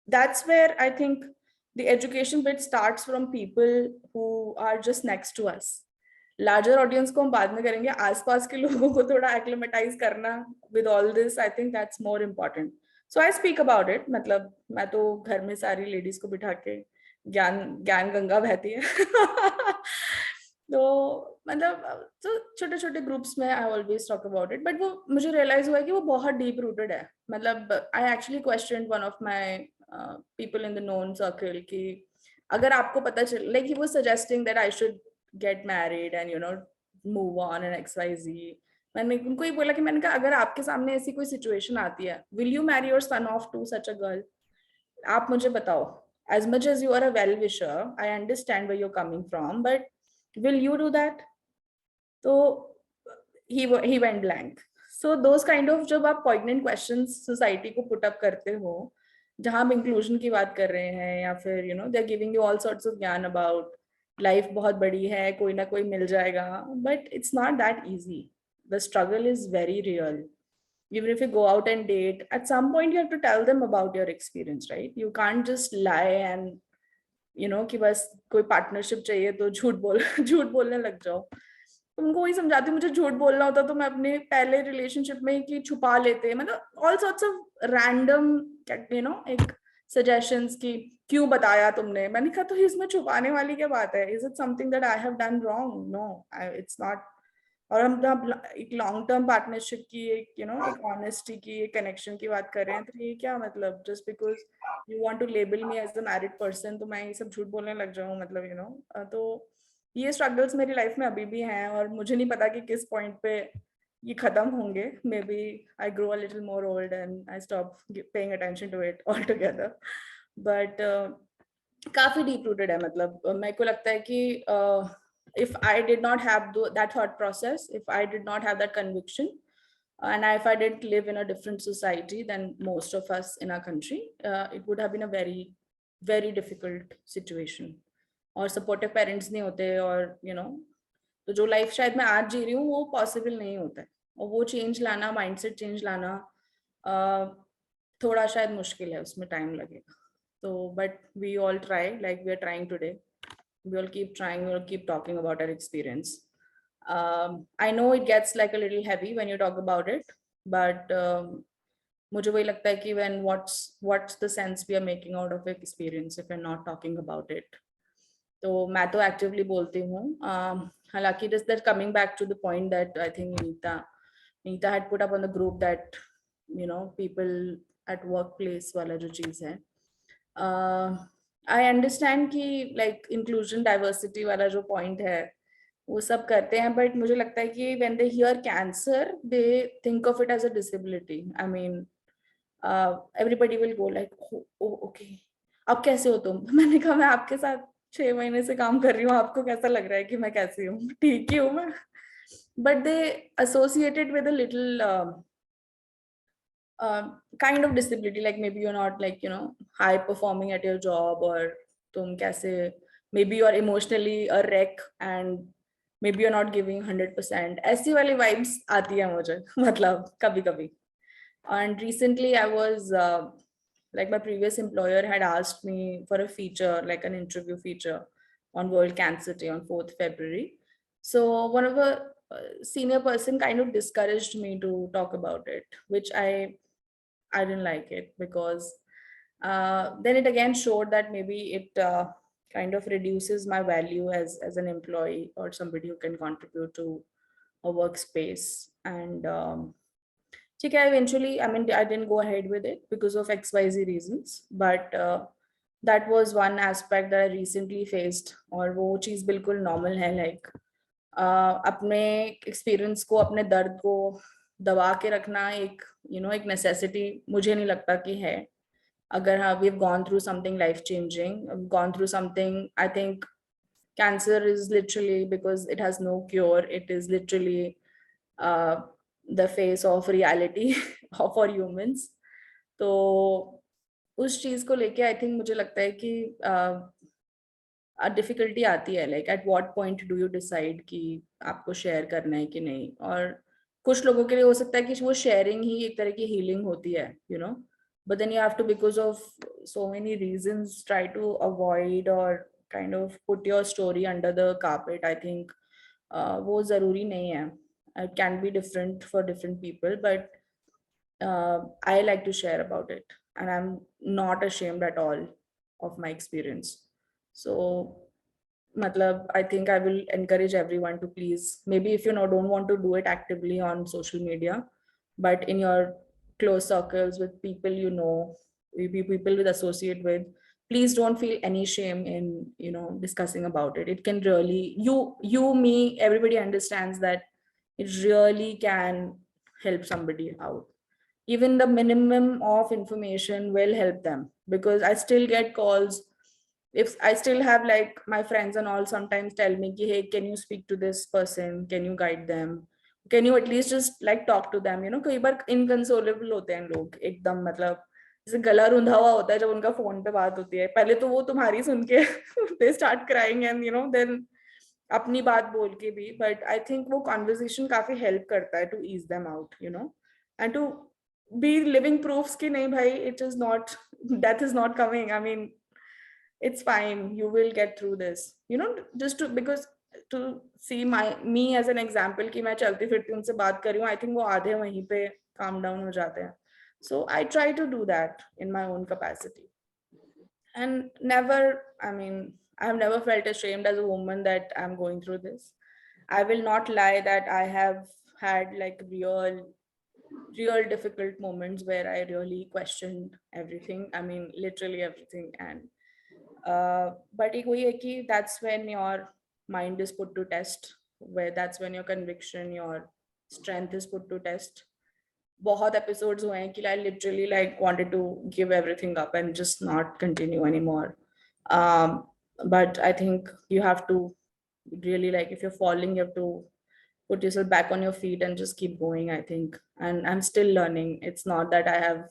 That's where I think the education bit starts from people who are just next to us. Larger audience को हम बाद में करेंगे, आसपास के लोगों को थोड़ा एक्लिमेटाइज करना with all this, I think that's more important. So I speak about it. मतलब मैं तो घर में सारी लेडीज को बिठा के ज्ञान ज्ञान गंगा बहती है. तो मतलब तो छोटे छोटे ग्रुप्स में I always talk about it, but वो मुझे रियलाइज हुआ कि वो बहुत डीप रूटेड है. मतलब I actually question one of my people in the known circle कि अगर आपको पता चल, like he was suggesting that I should get married and move on and XYZ. मैंने उनको ही बोला कि मैंने कहा अगर आपके सामने ऐसी कोई सिचुएशन आती है, will you marry your son off to such a girl? आप मुझे बताओ. As much as you are a well wisher, I understand where you're coming from, but will you do that? तो he went blank. So those kind of जब आप poignant questions society को put up करते हो, जहाँ हम inclusion की बात कर रहे हैं, या फिर they're giving you all sorts of ज्ञान about life बहुत बड़ी है, कोई ना कोई मिल जाएगा, but it's not that easy. The struggle is very real. Even if you go out and date, at some point you have to tell them about your experience, right? You can't just lie and कि बस कोई partnership चाहिए तो झूठ बोलने लग जाओ. उनको वही समझाती हूँ, मुझे झूठ बोलना होता तो मैं अपने पहले रिलेशनशिप में कि छुपा लेते, मतलब ऑल सॉर्ट्स ऑफ रैंडम एक सजेशंस की क्यों बताया तुमने. मैंने कहा तो इसमें छुपाने वाली क्या बात है? Is it something that I have done wrong? No, it's not. और हम एक लॉन्ग टर्म पार्टनरशिप की एक एक ऑनेस्टी की, एक कनेक्शन की बात कर रहे हैं, तो ये क्या मतलब just because you want to label me as a married person तो मैं ये सब झूठ बोलने लग जाऊं, मतलब तो ये स्ट्रगल्स मेरी लाइफ में अभी भी हैं, और मुझे नहीं पता कि किस पॉइंट पे ये खत्म होंगे. Maybe I grow a little more old and I stop paying attention to it all together. But काफी डीप रूटेड है. मतलब मेरे को लगता है कि if I did not have that thought process, if I did not have that conviction, and if I didn't live in a different society than most of us in our country, it would have been a very very difficult situation. और supportive parents नहीं होते, और तो जो life शायद मैं आज जी रही हूँ वो पॉसिबल नहीं होता है. और वो चेंज लाना, माइंडसेट चेंज लाना थोड़ा शायद मुश्किल है, उसमें टाइम लगेगा. तो but we all try, like we are trying today. We will keep trying, we will keep talking about our experience. I know it gets like a little heavy when you talk about it, but मुझे वही लगता है कि when what's the sense we are making out of experience if we're not talking about it. तो मैं तो actively बोलती हूँ. हालांकि just that coming back to the point that I think Neeta had put up on the group that people at workplace वाला जो चीज है. आई अंडरस्टैंड कि लाइक इंक्लूजन डाइवर्सिटी वाला जो पॉइंट है वो सब करते हैं, बट मुझे लगता है कि when they hear cancer they think of it as a disability. I mean everybody will go like okay, अब कैसे हो तुम? मैंने कहा मैं आपके साथ 6 महीने से काम कर रही हूँ, आपको कैसा लग रहा है कि मैं कैसी हूँ? ठीक ही हूँ मैं. But they associated with a little kind of disability, like maybe you're not like high performing at your job, or tum kaise, maybe you're emotionally a wreck and maybe you're not giving 100%. ऐसी वाली vibes आती है मुझे मतलब कभी कभी. And recently I was like my previous employer had asked me for a feature, like an interview feature on World Cancer Day on 4th February. So one of the senior person kind of discouraged me to talk about it, which I didn't like it, because then it again showed that maybe it kind of reduces my value as an employee or somebody who can contribute to a workspace. And eventually, I mean, I didn't go ahead with it because of XYZ reasons, but that was one aspect that I recently faced. और वो चीज़ बिल्कुल normal है, like अपने experience को, अपने दर्द को दबा के रखना एक एक नेसेसिटी मुझे नहीं लगता कि है. अगर हाँ, we've gone through something life changing, gone through something, I think cancer is literally, because it has no cure, it is literally the face of reality for humans. तो उस चीज को लेके आई थिंक मुझे लगता है कि डिफिकल्टी आती है, like at what point do you decide कि आपको शेयर करना है कि नहीं. और कुछ लोगों के लिए हो सकता है कि वो शेयरिंग ही एक तरह की हीलिंग होती है, but then you have to, because of so many reasons, try to avoid और kind of put your story under the carpet. I think वो जरूरी नहीं है. It can be different for different people, but I like to share about it, and I'm not ashamed at all of my experience. So matlab, I think I will encourage everyone to please, maybe if don't want to do it actively on social media, but in your close circles with people people with associate with, please don't feel any shame in discussing about it. It can really, me, everybody understands that it really can help somebody out. Even the minimum of information will help them, because I still get calls. If I still have, like, my friends and all sometimes tell me ki, hey, can you speak to this person, can you guide them, can you at least just like talk to them. कई बार inconsolable होते हैं लोग एकदम, मतलब जैसे गला रुंधा हुआ होता है जब उनका फोन पे बात होती है. पहले तो वो तुम्हारी सुन के they start crying and then अपनी बात बोल के भी. बट आई थिंक वो कॉन्वर्सेशन काफी हेल्प करता है to ease them out, and to be living proofs ki nahi bhai, it is not, death is not coming. I mean, it's fine, you will get through this, just to, because to see me as an example ki main chalti firti unse baat kar rahi hu, I think wo aadhe wahin pe calm down ho jate hain. So I try to do that in my own capacity, and never, I mean, I have never felt ashamed as a woman that I'm going through this. I will not lie that I have had like real difficult moments where I really questioned everything. I mean, literally everything. And but ek wahi hai ki that's when your mind is put to test, where that's when your conviction, your strength is put to test. बहुत episodes हुए हैं कि I literally like wanted to give everything up and just not continue anymore. But I think you have to really, like, if you're falling, you have to put yourself back on your feet and just keep going, I think. And I'm still learning. It's not that I have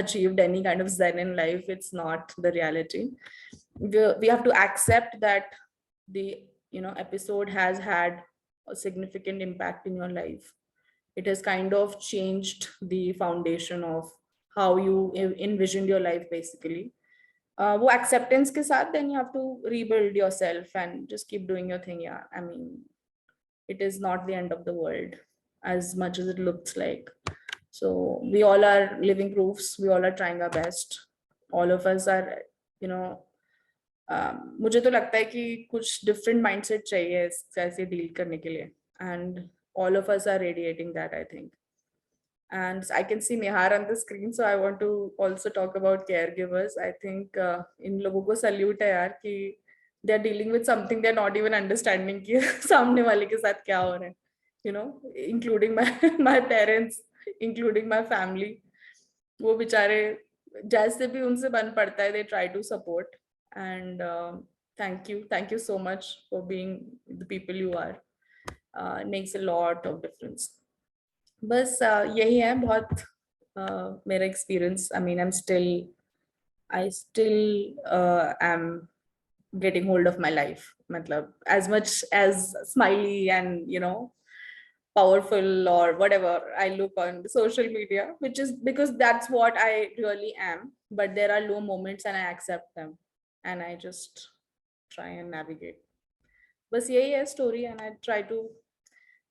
achieved any kind of zen in life. It's not the reality. We have to accept that the episode has had a significant impact in your life, It has kind of changed the foundation of how you envisioned your life basically. वो acceptance के साथ, then you have to rebuild yourself and just keep doing your thing. Yeah, I mean, it is not the end of the world as much as it looks like. So we all are living proofs. We all are trying our best. All of us are, you know, मुझे तो लगता है कि कुछ different mindset चाहिए ऐसे deal करने के लिए. And all of us are radiating that, I think. And I can see Nihar on the screen, so I want to also talk about caregivers. I think in लोगों को salute है यार कि they're dealing with something they're not even understanding कि सामने वाले के साथ क्या हो रहा है, you know, including my parents, including my family. वो बेचारे जैसे भी उनसे बन पड़ता है, they try to support. And thank you so much for being the people you are. It makes a lot of difference. बस यही है बहुत मेरा experience. I mean, I still am getting hold of my life. मतलब as much as smiley and powerful or whatever I look on social media, which is because that's what I really am. But there are low moments and I accept them and I just try and navigate. बस यही है story, and I try to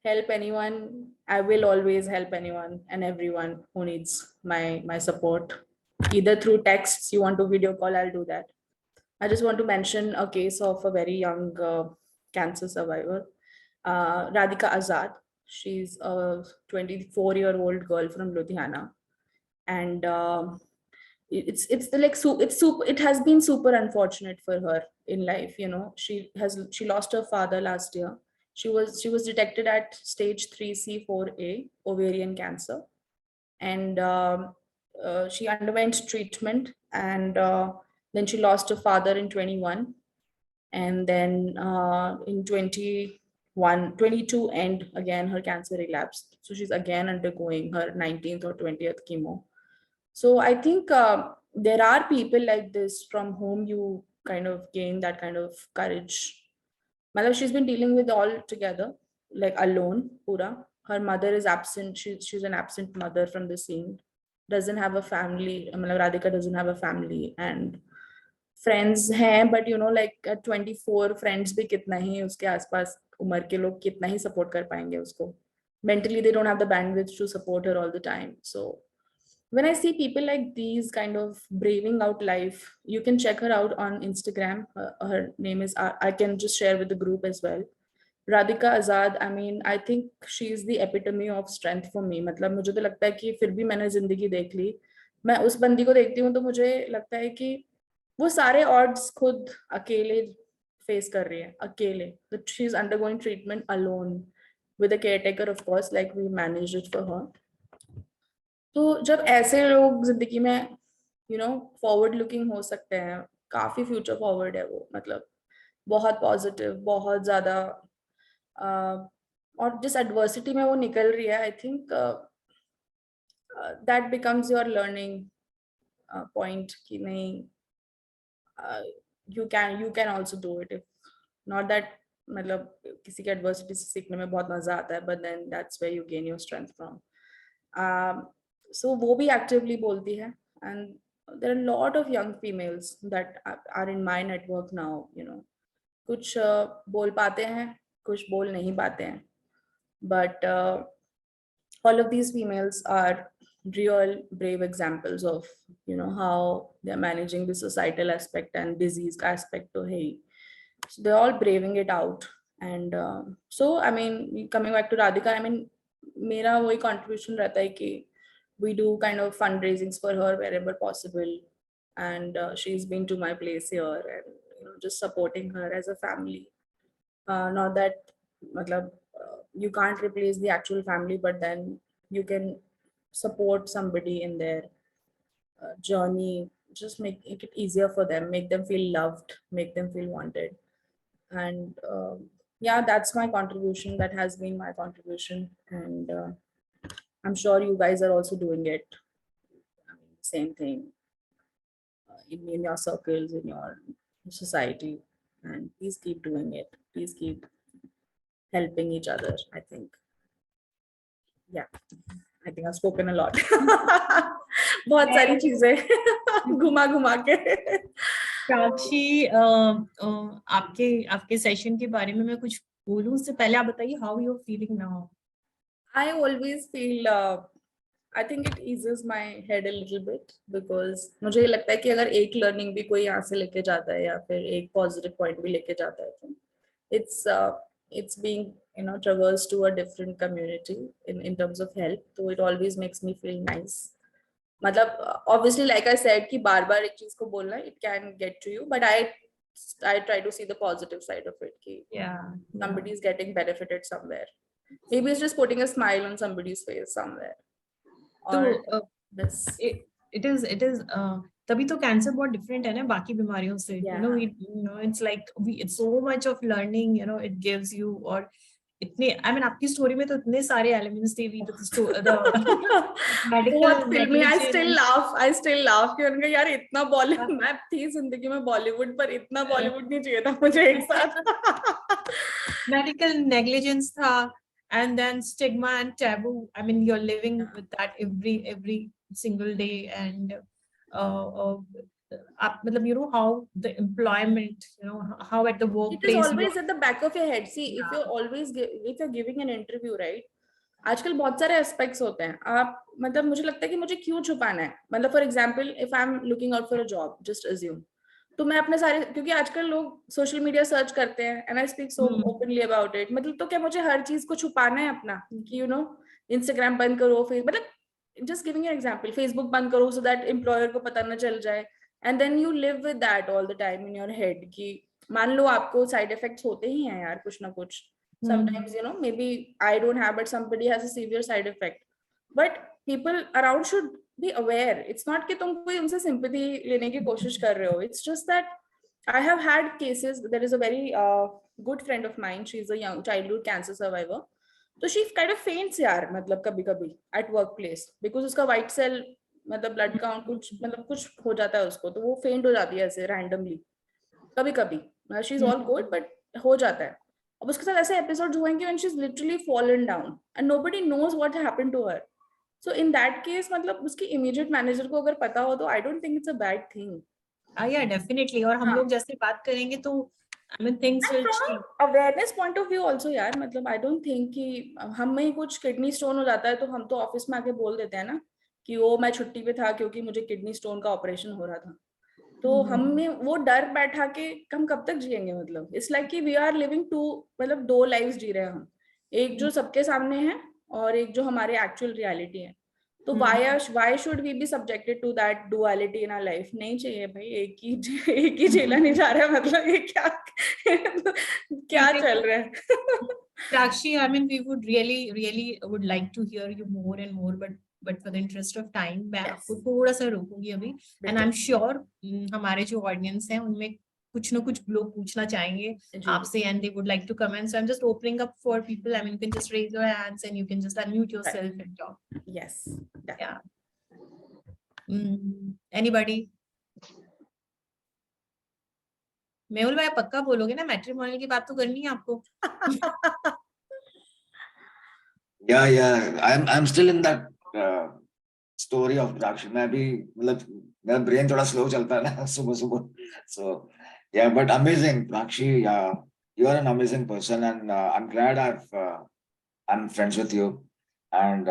help anyone. I will always help anyone and everyone who needs my support, either through texts. You want to video call, I'll do that. I just want to mention a case of a very young cancer survivor, Radhika Azad. She's a 24-year-old girl from Ludhiana, and it's like it's super. It has been super unfortunate for her in life. She lost her father last year. She was detected at stage 3C4A ovarian cancer, and she underwent treatment, and then she lost her father in 21, and then in 22 and again her cancer relapsed, so she's again undergoing her 19th or 20th chemo. So I think there are people like this from whom you kind of gain that kind of courage. Malab, she's been dealing with all together, like alone, pura. Her mother is absent. She's an absent mother from the scene. Doesn't have a family. Malab, Radhika doesn't have a family, and friends हैं, but like at 24 friends भी कितना ही उसके आसपास उम्र के लोग कितना ही support कर पाएंगे उसको. Mentally they don't have the bandwidth to support her all the time. So when I see people like these kind of braving out life, you can check her out on Instagram. Her name is, I can just share with the group as well. Radhika Azad, I mean, I think she is the epitome of strength for me. मतलब मुझे तो लगता है कि फिर भी मैंने जिंदगी देख ली. मैं उस बंदी को देखती हूँ तो मुझे लगता है कि वो सारे odds खुद अकेले face कर रही है, अकेले. That she is undergoing treatment alone with a caretaker, of course, like we managed it for her. तो जब ऐसे लोग जिंदगी में फॉरवर्ड लुकिंग हो सकते हैं, काफी फ्यूचर फॉरवर्ड है वो, मतलब बहुत पॉजिटिव, बहुत ज्यादा, और जिस एडवर्सिटी में वो निकल रही है, I think that becomes your learning point कि नहीं, you can also do it. If not that, मतलब किसी के एडवर्सिटी से सीखने में बहुत मजा आता है, but then that's where you gain your strength from. So वो भी actively बोलती है, and there are a lot of young females that are in my network now. कुछ बोल पाते हैं, कुछ बोल नहीं पाते हैं, but all of these females are real brave examples of how they're managing the societal aspect and disease aspect to hey. So they're all braving it out. And so I mean, coming back to Radhika, I mean, मेरा वही contribution रहता है कि we do kind of fundraisings for her wherever possible, and she's been to my place here, and just supporting her as a family. Not that matlab, you can't replace the actual family, but then you can support somebody in their journey, just make it easier for them, make them feel loved, make them feel wanted. And yeah, that's my contribution. That has been my contribution, and I'm sure you guys are also doing it. I mean, same thing in your circles, in your society, and please keep doing it. Please keep helping each other. I think Yeah, I think I've spoken a lot. बहुत सारी चीजें घुमा घुमा के.
प्राक्षी, आपके आपके session के बारे में मैं कुछ बोलूं उससे पहले आप बताइए how you are feeling now.
I always feel I think it eases my head a little bit because मुझे ये लगता है कि अगर एक learning भी कोई यहाँ से लेके जाता है या फिर एक positive point भी लेके जाता है तो it's being traversed to a different community in terms of health, so it always makes me feel nice. मतलब obviously like I said कि बार बार एक चीज को बोलना it can get to you, but I try to see the positive side of it कि somebody is getting benefited somewhere. Maybe it's just putting a smile on somebody's face somewhere.
तो
this
it is तभी तो cancer बहुत different है ना बाकी बीमारियों से. It's like it's so much of learning, it gives you. और इतने आपकी स्टोरी में तो इतने सारे एलिमेंट्स थे. मेडिकल
I still laugh कि उनका यार इतना बॉलीवुड मैं थी जिंदगी में बॉलीवुड, पर इतना बॉलीवुड नहीं चाहिए था मुझे एक साथ.
मेडिकल नेग्लिजेंस था, and then stigma and taboo. You're living with that every single day. And how the employment, how at the workplace
it is always at the back of your head. See, if you're giving an interview, right, आजकल बहुत सारे aspects होते हैं. आप मतलब मुझे लगता है कि मुझे क्यों छुपाना है. मतलब for example if I am looking out for a job, just assume, तो मैं अपने सारे, क्योंकि आजकल लोग सोशल मीडिया सर्च करते हैं and I speak so openly about it. मतलब तो क्या मुझे हर चीज को छुपाना है अपना कि इंस्टाग्राम बंद करो, मतलब just giving an example, Facebook बंद करो सो दैट एम्प्लॉयर को पता ना चल जाए. And then you live with that all the time in your head कि मान लो आपको साइड इफेक्ट्स होते ही हैं यार कुछ ना कुछ. Sometimes maybe I don't have, but somebody has a severe side effect. But people around should be aware. It's not कि तुम कोई उनसे sympathy लेने की कोशिश कर रहे हो. It's just that I have had cases. There is a very good friend of mine. She's a young childhood cancer survivor. So she kind of faints यार, मतलब कभी कभी at workplace because उसका white cell मतलब blood count कुछ हो जाता है उसको, तो वो faint हो जाती है ऐसे randomly कभी कभी. She's all good, but हो जाता है. अब उसके साथ ऐसे एपिसोड्स हुए कि when she's literally fallen down and nobody knows what happened to her. So in that case मतलब उसकी immediate manager को अगर पता हो तो I don't think it's a bad thing.
Yeah, definitely. और हम लोग जैसे बात करेंगे तो things will change.
Awareness point of view also यार, मतलब I don't think कि हम में कुछ किडनी स्टोन हो जाता है तो हम तो ऑफिस में आके बोल देते हैं ना कि वो मैं छुट्टी पे था क्योंकि मुझे किडनी स्टोन का ऑपरेशन हो रहा था. तो हमें वो डर बैठा के हम कब तक जिएंगे. मतलब इट्स लाइक कि वी आर लिविंग टू, मतलब दो लाइव्स जी रहे हैं हम, एक जो सबके सामने है और एक जो हमारे एक्चुअल रियलिटी है. तो why should we be subjected to that duality in our life? नहीं चाहिए भाई. एक ही झेला नहीं जा रहा है. मतलब ये क्या चल रहा है.
Prakshi, we would really would like to hear you more and more, but for the interest of time, मैं आपको थोड़ा सा रोकूंगी अभी. And I'm sure हमारे जो audience हैं उनमें कुछ ना कुछ लोग पूछना चाहेंगे आपसे and they would like to comment. So I'm just opening up for people. You can just raise your hands and you can just unmute yourself and talk.
Yes.
Yeah. Anybody? Mehul भाई पक्का बोलोगे ना, मैट्रिमोनियल की बात तो करनी है आपको.
Yeah, I'm still in that story of Prakshi. मैं भी मतलब मेरा brain थोड़ा slow चलता है ना सुबह. So yeah, but amazing Prakshi. Yeah, you are an amazing person, and I'm glad I'm friends with you, and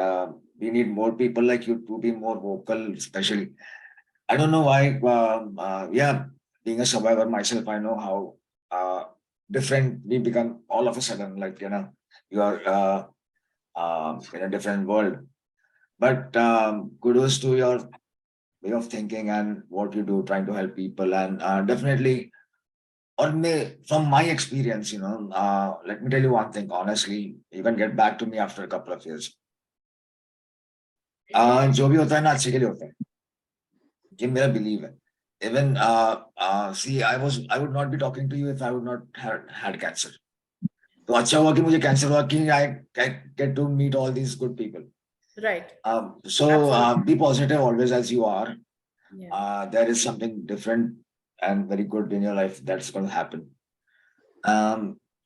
we need more people like you to be more vocal, especially. I don't know why. Yeah, being a survivor myself, I know how different we become all of a sudden. Like you are in a different world. But kudos to your way of thinking and what you do, trying to help people. And definitely, from my experience, let me tell you one thing, honestly, you can get back to me after a couple of years. जो भी होता है ना अच्छे के लिए होता है, ये मेरा बिलीव है. Even see, I would not be talking to you if I would not had cancer. तो अच्छा हुआ कि मुझे कैंसर हुआ कि I get to meet all these good people.
Right.
So be positive always as you are. Yeah. There is something different and very good in your life that's going to happen.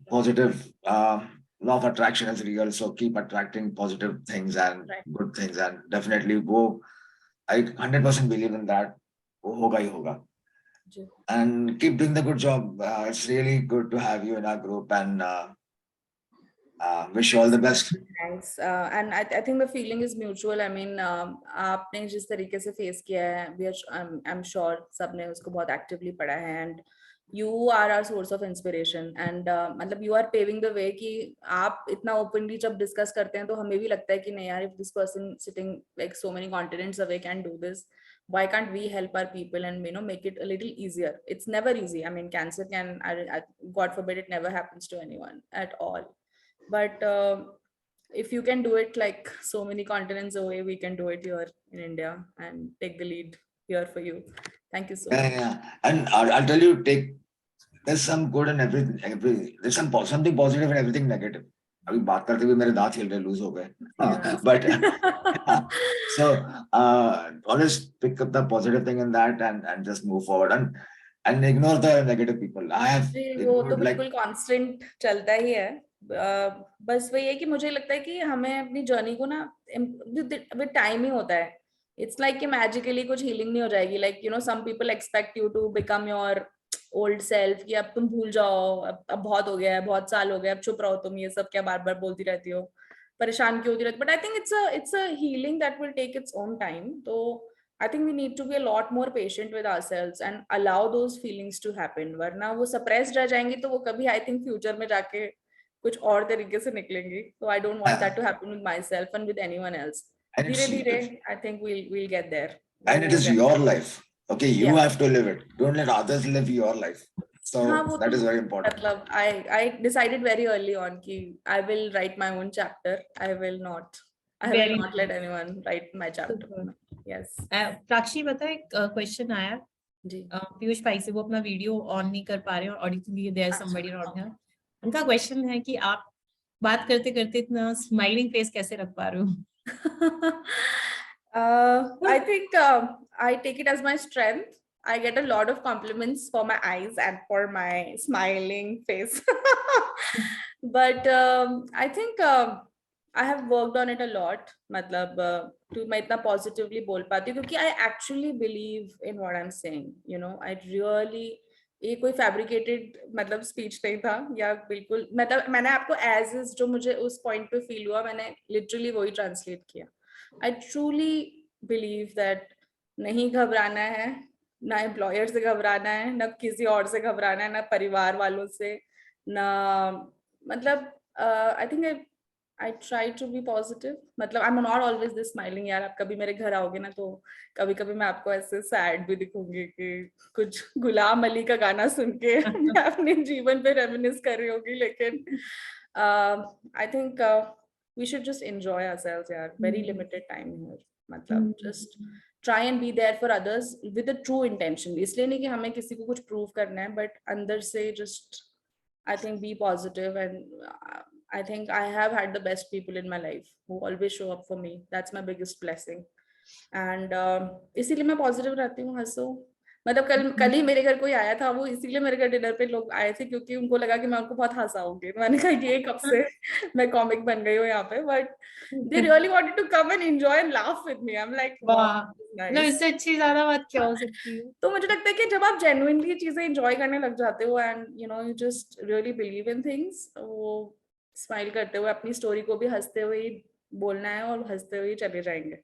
Positive. law of attraction is real, so keep attracting positive things and
Right.
good things, and definitely go. I 100% believe in that. वो होगा ही होगा.
जी.
And keep doing the good job. It's really good to have you in our group, and wish you all the best.
Thanks. And I think the feeling is mutual. I mean, आपने जिस तरीके से face किया है, I'm sure सबने उसको बहुत actively पढ़ा है, and you are our source of inspiration. And मतलब you are paving the way कि आप इतना openly जब discuss करते हैं तो हमें भी लगता है कि नहीं यार, if this person sitting like so many continents away can do this, why can't we help our people and make it a little easier? It's never easy. I mean, cancer can, God forbid, it never happens to anyone at all. But if you can do it like so many continents away, we can do it here in India and take the lead here for you. Thank you so much.
Yeah. And I'll tell you, there's some good in there's something positive in everything negative. अभी बात करते हुए मेरे दांत हिल रहे, loose हो गए. But so always pick up the positive thing in that and just move forward and ignore the negative people. I have
वो तो
ignored like
बिल्कुल कांस्टेंट चलता ही है. बस वही है कि मुझे लगता है कि हमें अपनी जर्नी को ना विद टाइम ही होता है. इट्स लाइक कि मैजिकली कुछ हीलिंग नहीं हो जाएगी. Like some people expect you to become your old self, कि अब तुम भूल जाओ, अब बहुत हो गया है, बहुत साल हो गए, अब चुप रहो, तुम ये सब क्या बार बार बोलती रहती हो, परेशान क्यों होती रहती. But I think it's a healing that will take its own time. तो I think we need to be a lot more patient with ourselves and allow those feelings to happen. वरना वो suppressed रह जाएंगी तो वो कभी I think future में जाके कुछ और तरीके से निकलेंगी. So I don't want that to happen with myself and with anyone else.
and
धीरे धीरे I think we'll get there.
And it is your life. Okay, you
Yeah.
have to live it. Don't let others live your life. So that is very important.
मतलब I decided very early on कि I will write my own chapter. I will not let anyone write my chapter. Yes.
प्राक्षी बता, एक question आया
जी.
पीयूष भाई से. वो अपना video on नहीं कर पा रहे हैं ऑडियो के लिए. There somebody not here. उनका क्वेश्चन है कि आप बात करते करते इतना स्माइलिंग फेस कैसे रख पा रहे हो?
I think I take it as my strength. I get a lot of compliments for my eyes and for my smiling face. But I think I have worked on it a lot. मतलब मैं इतना positively बोल पाती हूँ क्योंकि I actually believe in what I'm saying. I really, ये कोई fabricated मतलब स्पीच नहीं था या बिल्कुल, मतलब मैंने आपको एज इज जो मुझे उस पॉइंट पे फील हुआ, मैंने लिटरली वही ट्रांसलेट किया. आई ट्रूली बिलीव दैट नहीं घबराना है, ना एम्प्लॉयर से घबराना है, ना किसी और से घबराना है, ना परिवार वालों से, ना मतलब I think I try to be positive. मतलब I'm not always this smiling. यार आप कभी मेरे घर आओगे ना तो कभी कभी मैं आपको ऐसे सैड भी दिखूंगी कि कुछ गुलाम अली का गाना सुन के मैं अपने जीवन पे रेमिनिस कर रही होगी. लेकिन I think we should just enjoy ourselves यार. Very limited time here. मतलब just try and be there for others with a true intention. इसलिए नहीं कि हमें किसी को कुछ prove करना है, but अंदर से just I think be positive. And I think I have had the best people in my life who always show up for me. That's my biggest blessing. And इसीलिए मैं positive रहती हूँ. हंसो. मतलब कल ही मेरे घर कोई आया था, वो इसीलिए मेरे घर डिनर पे लोग आए थे क्योंकि उनको लगा कि मैं उनको बहुत हंसाऊंगी. मैंने कहा ये कब से मैं कॉमिक बन गई हूँ यहाँ पे. But they really wanted to come and enjoy and laugh with me. I'm like, wow,
nice. इससे अच्छी ज्यादा बात क्या हो सकती है.
तो मुझे लगता है कि जब आप genuinely चीजें enjoy करने लग जाते हो and you just really believe in things, वो स्माइल करते हुए अपनी स्टोरी को भी हंसते हुए ही बोलना है और हंसते हुए चले जाएंगे.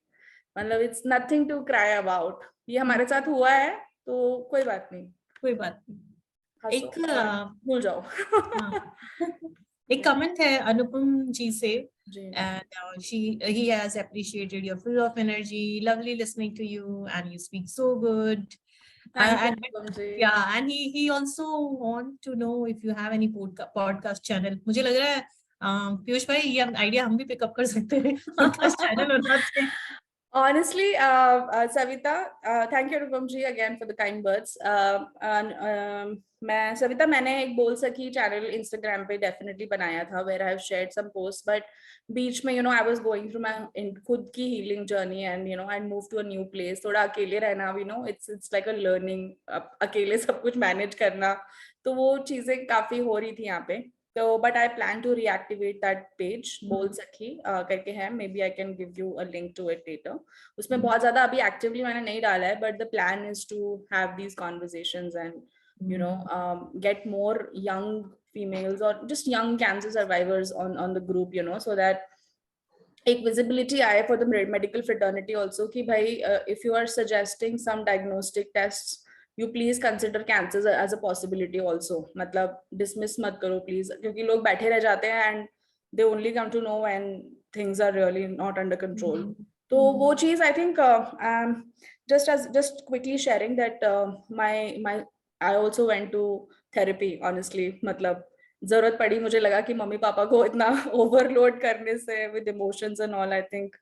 मतलब it's nothing to cry about. ये हमारे साथ हुआ है तो कोई बात नहीं. एक भूल जाओ.
एक कमेंट है अनुपम जी से, and he has appreciated your full of energy, lovely listening to you, and you speak so good. And he also want to know if you have any podcast channel. मुझे लग रहा है पीयूष भाई ये आइडिया हम भी पिकअप कर सकते हैं, podcast channel बनाते हैं.
Honestly, Savita, thank you Anupam ji again for the kind words. Savita, मैंने एक बोल सकी चैनल Instagram पे definitely बनाया था where I have shared some posts, but बीच में I was going through my खुद की healing journey and I moved to a new place. थोड़ा अकेले रहना, it's like a learning, अकेले सब कुछ manage करना, तो वो चीजें काफी हो रही थी यहाँ पे. So, but I plan to reactivate that page, बोल सखी करके है. Maybe I can give you a link to it later. उसमें बहुत ज़्यादा अभी actively मैंने नहीं डाला है, but the plan is to have these conversations and get more young females or just young cancer survivors on the group, so that एक visibility आए for the medical fraternity also कि भाई if you are suggesting some diagnostic tests, you please consider cancer as a possibility also. मतलब dismiss मत करो please, क्योंकि लोग बैठे रह जाते हैं and they only come to know when things are really not under control. तो वो चीज I think just quickly sharing that I also went to therapy honestly. मतलब जरूरत पड़ी, मुझे लगा कि मम्मी पापा को इतना ओवरलोड करने से with emotions and all, I think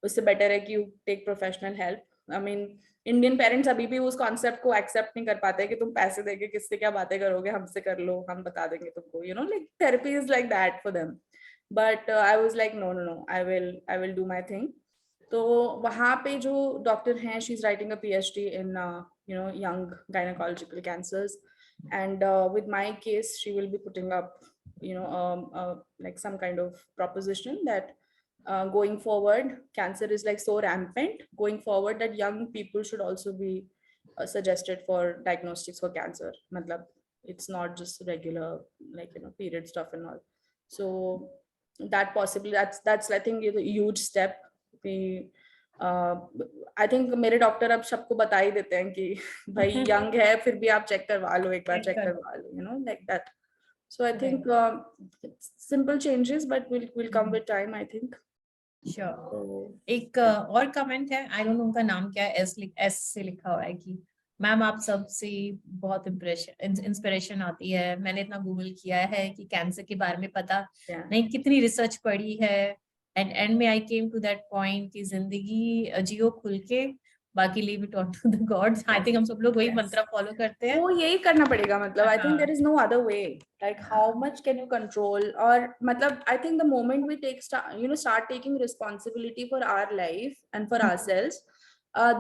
उससे बेटर है कि you take professional help. I mean Indian parents अभी भी उस कॉन्सेप्ट को एक्सेप्ट नहीं कर पाते कि तुम पैसे देके किससे क्या बातें करोगे, हमसे कर लो, हम बता देंगे तुमको, like therapy is like that for them. But I was like no, I will do my thing. तो वहाँ पे जो डॉक्टर हैं, she is writing a PhD in young gynecological cancers, and with my case she will be putting up like some kind of proposition that going forward cancer is like so rampant going forward that young people should also be suggested for diagnostics for cancer. Matlab, it's not just regular like period stuff and all. So that possibly that's I think a huge step. We I think मेरे doctor अब सबको बता ही देते हैं कि भाई young है फिर भी आप चेक करवा लो, एक बार चेक करवा लो, like that. So I think simple changes but will come with time, I think.
Sure. एक और कमेंट है, आई डोंट नो उनका नाम क्या है, एस से लिखा हुआ है कि मैम आप सब से बहुत इंस्पिरेशन आती है. मैंने इतना गूगल किया है कि कैंसर के बारे में पता नहीं कितनी रिसर्च पढ़ी है, एंड में I came to that point कि जिंदगी जियो खुल के, बाकी leave it on to the gods. I think हम सब लोग वही मंत्र फॉलो करते हैं,
वो यही करना पड़ेगा. मतलब I think there is no other way, like how much can you control. और मतलब I think the moment we take start taking responsibility for our life and for ourselves,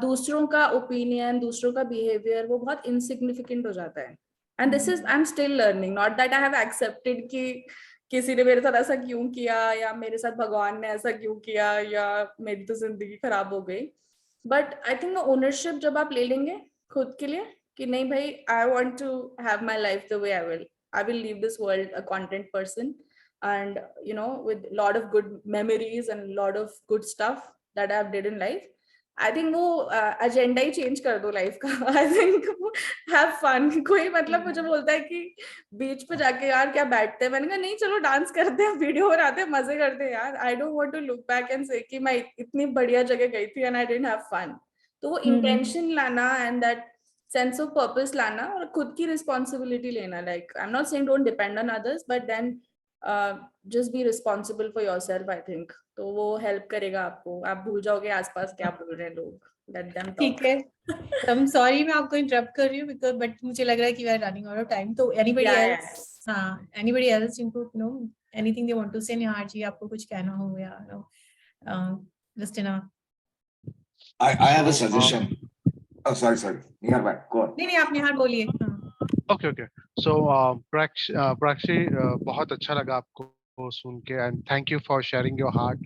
दूसरों का ओपिनियन, दूसरों का बिहेवियर वो बहुत इनसिग्निफिकेंट हो जाता है. And this is I am still learning, not that I have accepted कि किसी ने मेरे साथ ऐसा क्यों किया, या मेरे साथ भगवान ने ऐसा क्यों किया, या मेरी तो जिंदगी खराब हो गई. बट आई थिंक ओनरशिप जब आप ले लेंगे खुद के लिए कि नहीं भाई, I want to have my life the way I will leave this world a content person, and with lot of good memories and lot of good stuff that I have did in life. I think वो agenda ही change कर दो life का. I think have fun. कोई मतलब मुझे बोलता है कि बीच पे जाके यार क्या बैठते हैं, मैंने कहा नहीं चलो डांस करते हैं, वीडियो बनाते हैं, मजे करते हैं यार. I don't want to look back and say कि मैं इतनी बढ़िया जगह गई थी and I didn't have fun. तो वो इंटेंशन लाना and that sense of purpose लाना और खुद की रिस्पॉन्सिबिलिटी लेना. Like I am not saying don't depend on others, but then just be responsible for yourself, I think. तो वो हेल्प करेगा आपको. आप भूल जाओगे आसपास क्या बोल रहे हैं लोग. Let them talk.
ठीक है. I'm sorry मैं आपको इंटरप्ट कर रही हूँ because but मुझे लग रहा है कि we are running out of time. तो anybody else, anybody else जिनको anything they want to say. निहार जी आपको कुछ कहना हो या just in a.
I have a suggestion. Oh, sorry. Nihar, back. Go on.
नहीं आप निहार बोलिए.
Okay. So Prakshi, बहुत अच्छा लगा आपको सुन के and thank you for sharing your heart.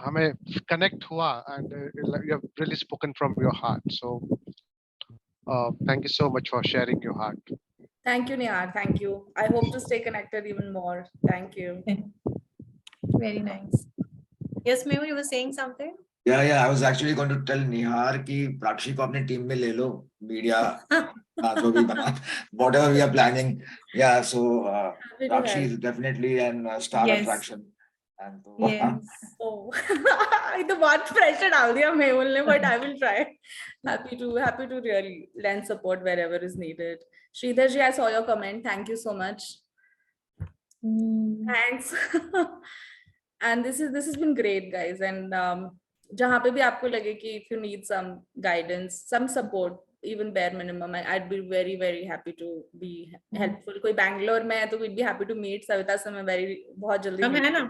हमें connect हुआ and you have really spoken from your heart. So thank you so much for sharing your heart.
Thank you, Nihar. Thank you. I hope to stay connected even more. Thank you.
Very nice. Yes, Mehul, you were saying something?
Yeah. I was actually going to tell Nihar कि प्राक्षी को अपने team में ले लो, media जो भी बना, whatever we are planning. Yeah, so Prakshi is definitely an star attraction. And
yes.
Oh, तो बहुत pressure डाल दिया मेहुल ने, but I will try. Happy to really lend support wherever is needed. Sridhar ji, I saw your comment. Thank you so much. Thanks. And this has been great, guys. And जहाँ पे भी आपको लगे कि if you need some guidance, some support, even bare minimum, I'd be very, very happy to be helpful. कोई बैंगलोर में है तो we'd be happy to meet. Savita से मैं बहुत जल्दी
हम है ना.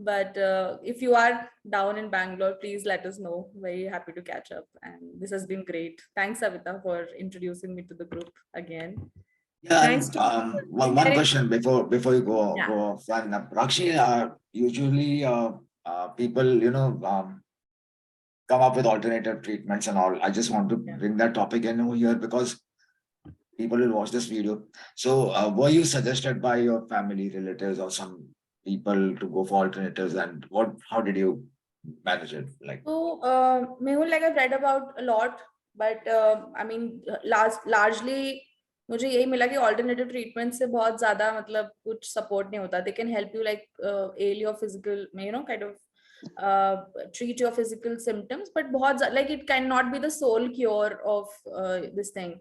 But if you are down in Bangalore, please let us know. Very happy to catch up. And this has been great. Thanks, Savita, for introducing me to the group again.
Yeah,
Nice to
one question before you go
Yeah.
off. And Prakshi, usually people, come up with alternative treatments and all. I just want to
Yeah.
bring that topic in over here because people will watch this video. So, were you suggested by your family, relatives, or some people to go for alternatives? And how did you manage it? Like,
So, Mehul, like I've read about a lot, but I mean, largely मुझे यही मिला कि alternative treatment से बहुत ज़्यादा मतलब कुछ support नहीं होता. They can help you like ail your physical, kind of treat your physical symptoms, but बहुत like it cannot be the sole cure of this thing.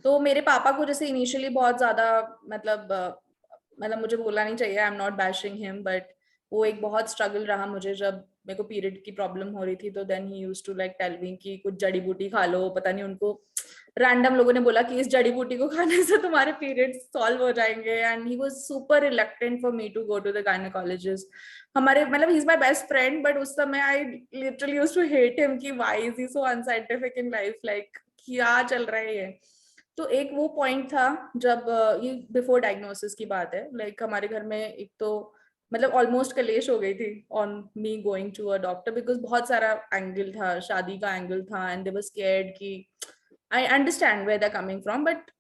तो मेरे पापा को जैसे initially बहुत ज़्यादा मतलब मुझे बोलना नहीं चाहिए, आई am not bashing him, but वो एक बहुत स्ट्रगल रहा मुझे जब मेरे को पीरियड की प्रॉब्लम हो रही थी. तो then he used to like tell me कि कुछ जड़ी बूटी खा लो. पता नहीं उनको रैंडम लोगों ने बोला कि इस जड़ी बूटी को खाने से तुम्हारे पीरियड्स सॉल्व हो जाएंगे. And he was super reluctant for me to go to the gynaecologist. हमारे मतलब he is my best friend, but उस समय I literally used to hate him कि why is he so unscientific in life, like क्या चल रहा है ये. तो एक वो पॉइंट था जब ये बिफोर डायग्नोसिस की बात है. लाइक हमारे घर में एक तो मतलब ऑलमोस्ट कलेश हो गई थी on me going to a doctor, because बहुत सारा एंगल था, शादी का एंगल था, एंड दे वर स्कैर्ड कि I understand where they coming from, but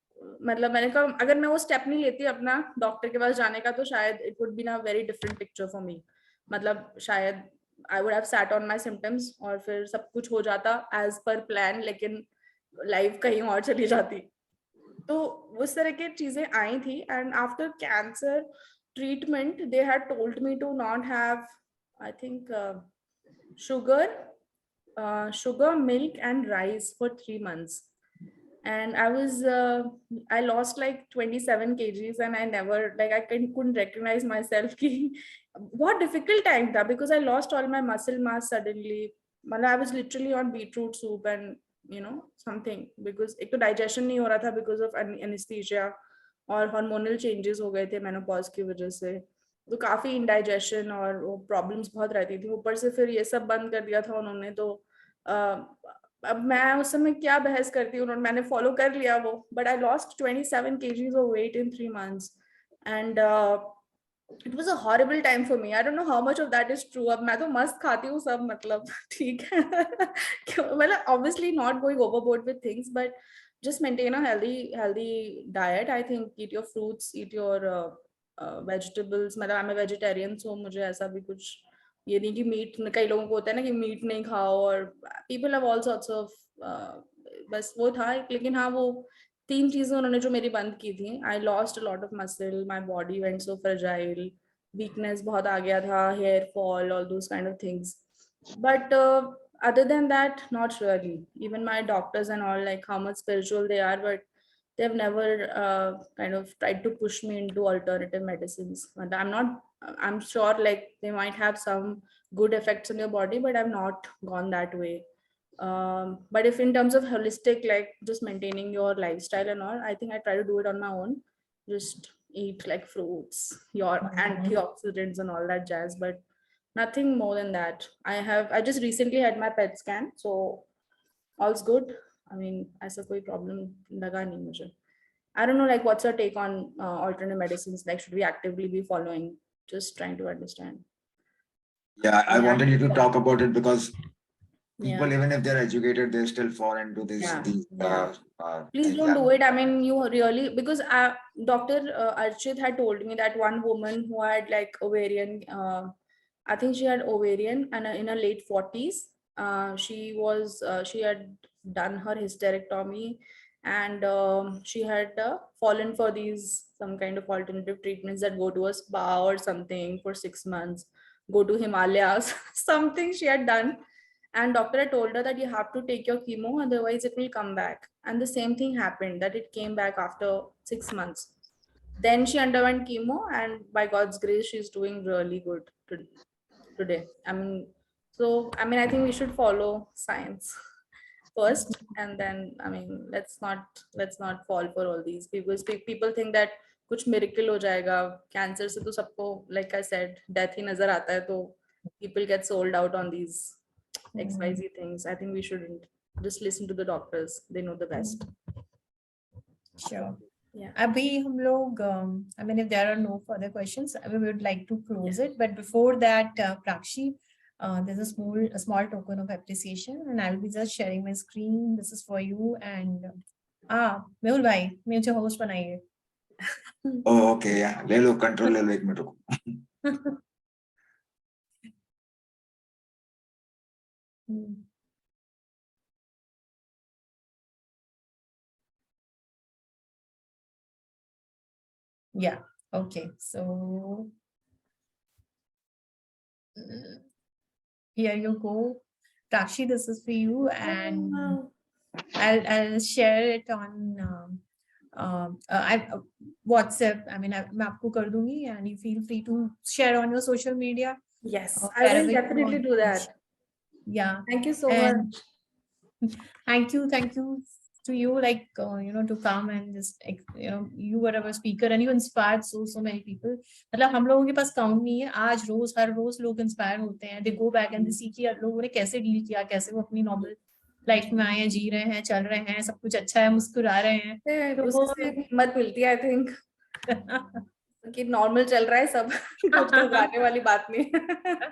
मतलब मैंने कहा अगर मैं वो स्टेप नहीं लेती अपना डॉक्टर के पास जाने का तो शायद it would be a very different picture for me. मतलब शायद I would have sat on my symptoms और फिर सब कुछ हो जाता एज पर प्लान, लेकिन लाइफ कहीं और चली जाती. तो उस तरह की चीजें आई थी. And after cancer treatment they had told me to not have, I think, sugar, milk and rice for 3 months. And I lost like 27 kgs, and I never, like I couldn't recognize myself ki what difficult time tha, because I lost all my muscle mass suddenly. I was literally on beetroot soup and something, because एक तो digestion नहीं हो रहा था because of anesthesia, और hormonal changes हो गए थे menopause की वजह से. तो काफी indigestion और वो problems बहुत रहती थी. ऊपर से फिर ये सब बंद कर दिया था उन्होंने. तो अब मैं उस समय क्या बहस करती हूँ, मैंने फॉलो कर लिया वो. But I lost 27 kgs of weight in 3 months, and it was a horrible time for me. I don't know how much of that is true. अब मैं तो मस्त खाती हूँ सब, मतलब ठीक है. मतलब obviously not going overboard with things, but just maintain a healthy diet. I think eat your fruits, eat your vegetables. मतलब I'm a vegetarian, so मुझे ऐसा भी कुछ ये नहीं कि मीट, कई लोगों को होता है ना कि मीट नहीं खाओ, और people have all sorts of, बस वो था. लेकिन हाँ, वो 3 चीजें उन्होंने जो मेरी बंद की थी. I lost a lot of muscle, my body went so fragile, weakness बहुत आ गया था, hair fall, all those kind of things. But other than that, not really. Even my doctors and all, like how much spiritual they are, but they've never kind of tried to push me into alternative medicines. And I'm sure like they might have some good effects on your body, but I've not gone that way. But if in terms of holistic, like just maintaining your lifestyle and all, I think I try to do it on my own. Just eat like fruits, your antioxidants and all that jazz, but nothing more than that. I just recently had my PET scan, so all's good. I mean, ऐसा कोई problem लगा नहीं मुझे. I don't know, like what's your take on alternative medicines? Like, should we actively be following? Just trying to understand.
yeah, I
Yeah.
wanted you to talk about it because people,
Yeah.
even if they're educated, they still fall into these
Yeah.
these
Yeah. Please
things.
don't
Yeah.
do it. I mean, you really, because Dr. Archit had told me that one woman who had like ovarian, I think she had ovarian, and in her late 40s, she had done her hysterectomy, and she had fallen for these some kind of alternative treatments that go to a spa or something for 6 months, go to Himalayas, something she had done. And doctor had told her that you have to take your chemo, otherwise it will come back. And the same thing happened, that it came back after 6 months. Then she underwent chemo, and by God's grace, she's doing really good today. I think we should follow science first, and then let's not fall for all these, because people think that कुछ miracle हो जाएगा. Cancer से तो सबको, like I said, death ही नजर आता है. तो people get sold out on these XYZ things. I think we shouldn't. Just listen to the doctors. They know the best.
Sure.
Yeah.
अभी हम लोग I mean if there are no further questions we would like to close it, but before that Prakshi, there's a small token of appreciation and I will be just sharing my screen. This is for you and Mehul भाई मुझे host बनाइए.
Okay या ले लो control ले लो 1 minute रुको.
Yeah, okay, so here you go. Prakshi, this is for you and I'll share it on WhatsApp. I mean, मैं आपको कर दूंगी and you feel free to share on your social media.
Yes,
or
I will
wherever you
definitely
want
do
to
that.
share. Yeah.
Thank you so
And
much.
thank you to you, like to come and just you were a speaker and you inspired so many people. मतलब हम लोगों के पास count नहीं है, आज रोज हर रोज लोग inspire होते हैं. They go back and they see कि लोगों ने कैसे डील किया, कैसे वो अपनी नॉर्मल लाइफ में आए हैं, जी रहे हैं, चल रहे हैं, सब कुछ अच्छा है, मुस्कुरा रहे हैं. तो
उससे हिम्मत मिलती है, आई थिंक कि नॉर्मल चल रहा है सब, कुछ घबराने वाली बात नहीं.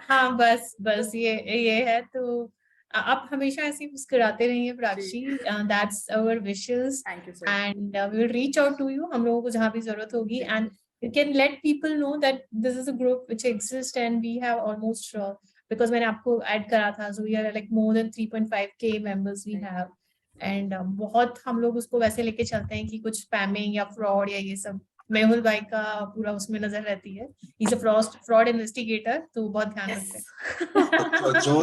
हाँ बस ये है. तो आप हमेशा ऐसे मुस्कुराते रहिए Prakshi. That's our wishes
Thank you so much.
And we will reach out to you. हम लोगों को जहाँ भी जरूरत होगी and you can let people know that this is a group which exists and we have almost because मैंने आपको add करा था, so we are like more than 3.5K members we have and बहुत हम लोग उसको वैसे लेके चलते हैं कि कुछ स्पैमिंग या फ्रॉड या ये सब मेहुल भाई का पूरा उसमें नजर रहती है. He's a fraud investigator, तो बहुत ध्यान रखते हैं.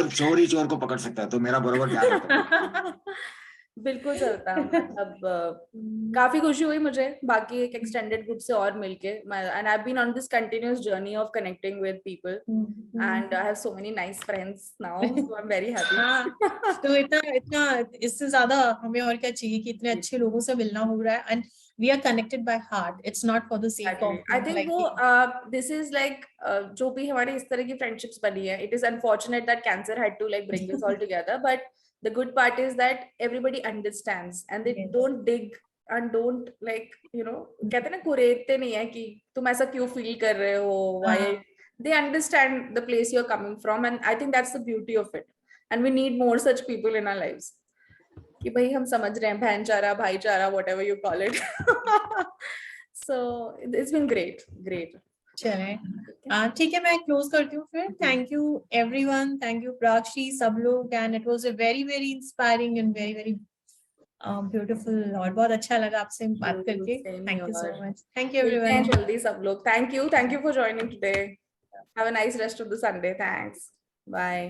चोर ही चोर को पकड़ सकता है, तो मेरा बराबर ध्यान रखता है.
बिल्कुल चलता. मतलब काफी खुशी हुई मुझे बाकी एक एक्सटेंडेड ग्रुप से और मिलके. And I have been on this continuous journey of connecting with people and I have so many nice friends now, so I am very happy.
तो इतना इससे ज्यादा हमें और क्या चाहिए कि इतने अच्छे लोगों से मिलना हो रहा है and we are connected by heart. It's not for the sake of
I think वो this is like जो भी हमारे इस तरह की friendships बनी है, it is unfortunate that cancer had to like bring this all together, but the good part is that everybody understands and they don't dig and don't like कहते हैं ना कुरेदते नहीं है कि तुम ऐसा क्यों feel कर रहे हो, why. They understand the place you're coming from and I think that's the beauty of it and we need more such people in our lives. कि भाई हम समझ रहे हैं, भाईचारा भाईचारा whatever you call it. So it's been great.
चले ठीक है, मैं क्लोज करती हूँ फिर. Thank you everyone, thank you Prakshi, सब लोग, and it was a very very inspiring and very very beautiful और बहुत अच्छा लगा आपसे बात करके. Thank you so much. Thank you everyone.
जल्दी सब लोग. Thank you for joining today. Have a nice rest of the Sunday. Thanks. Bye.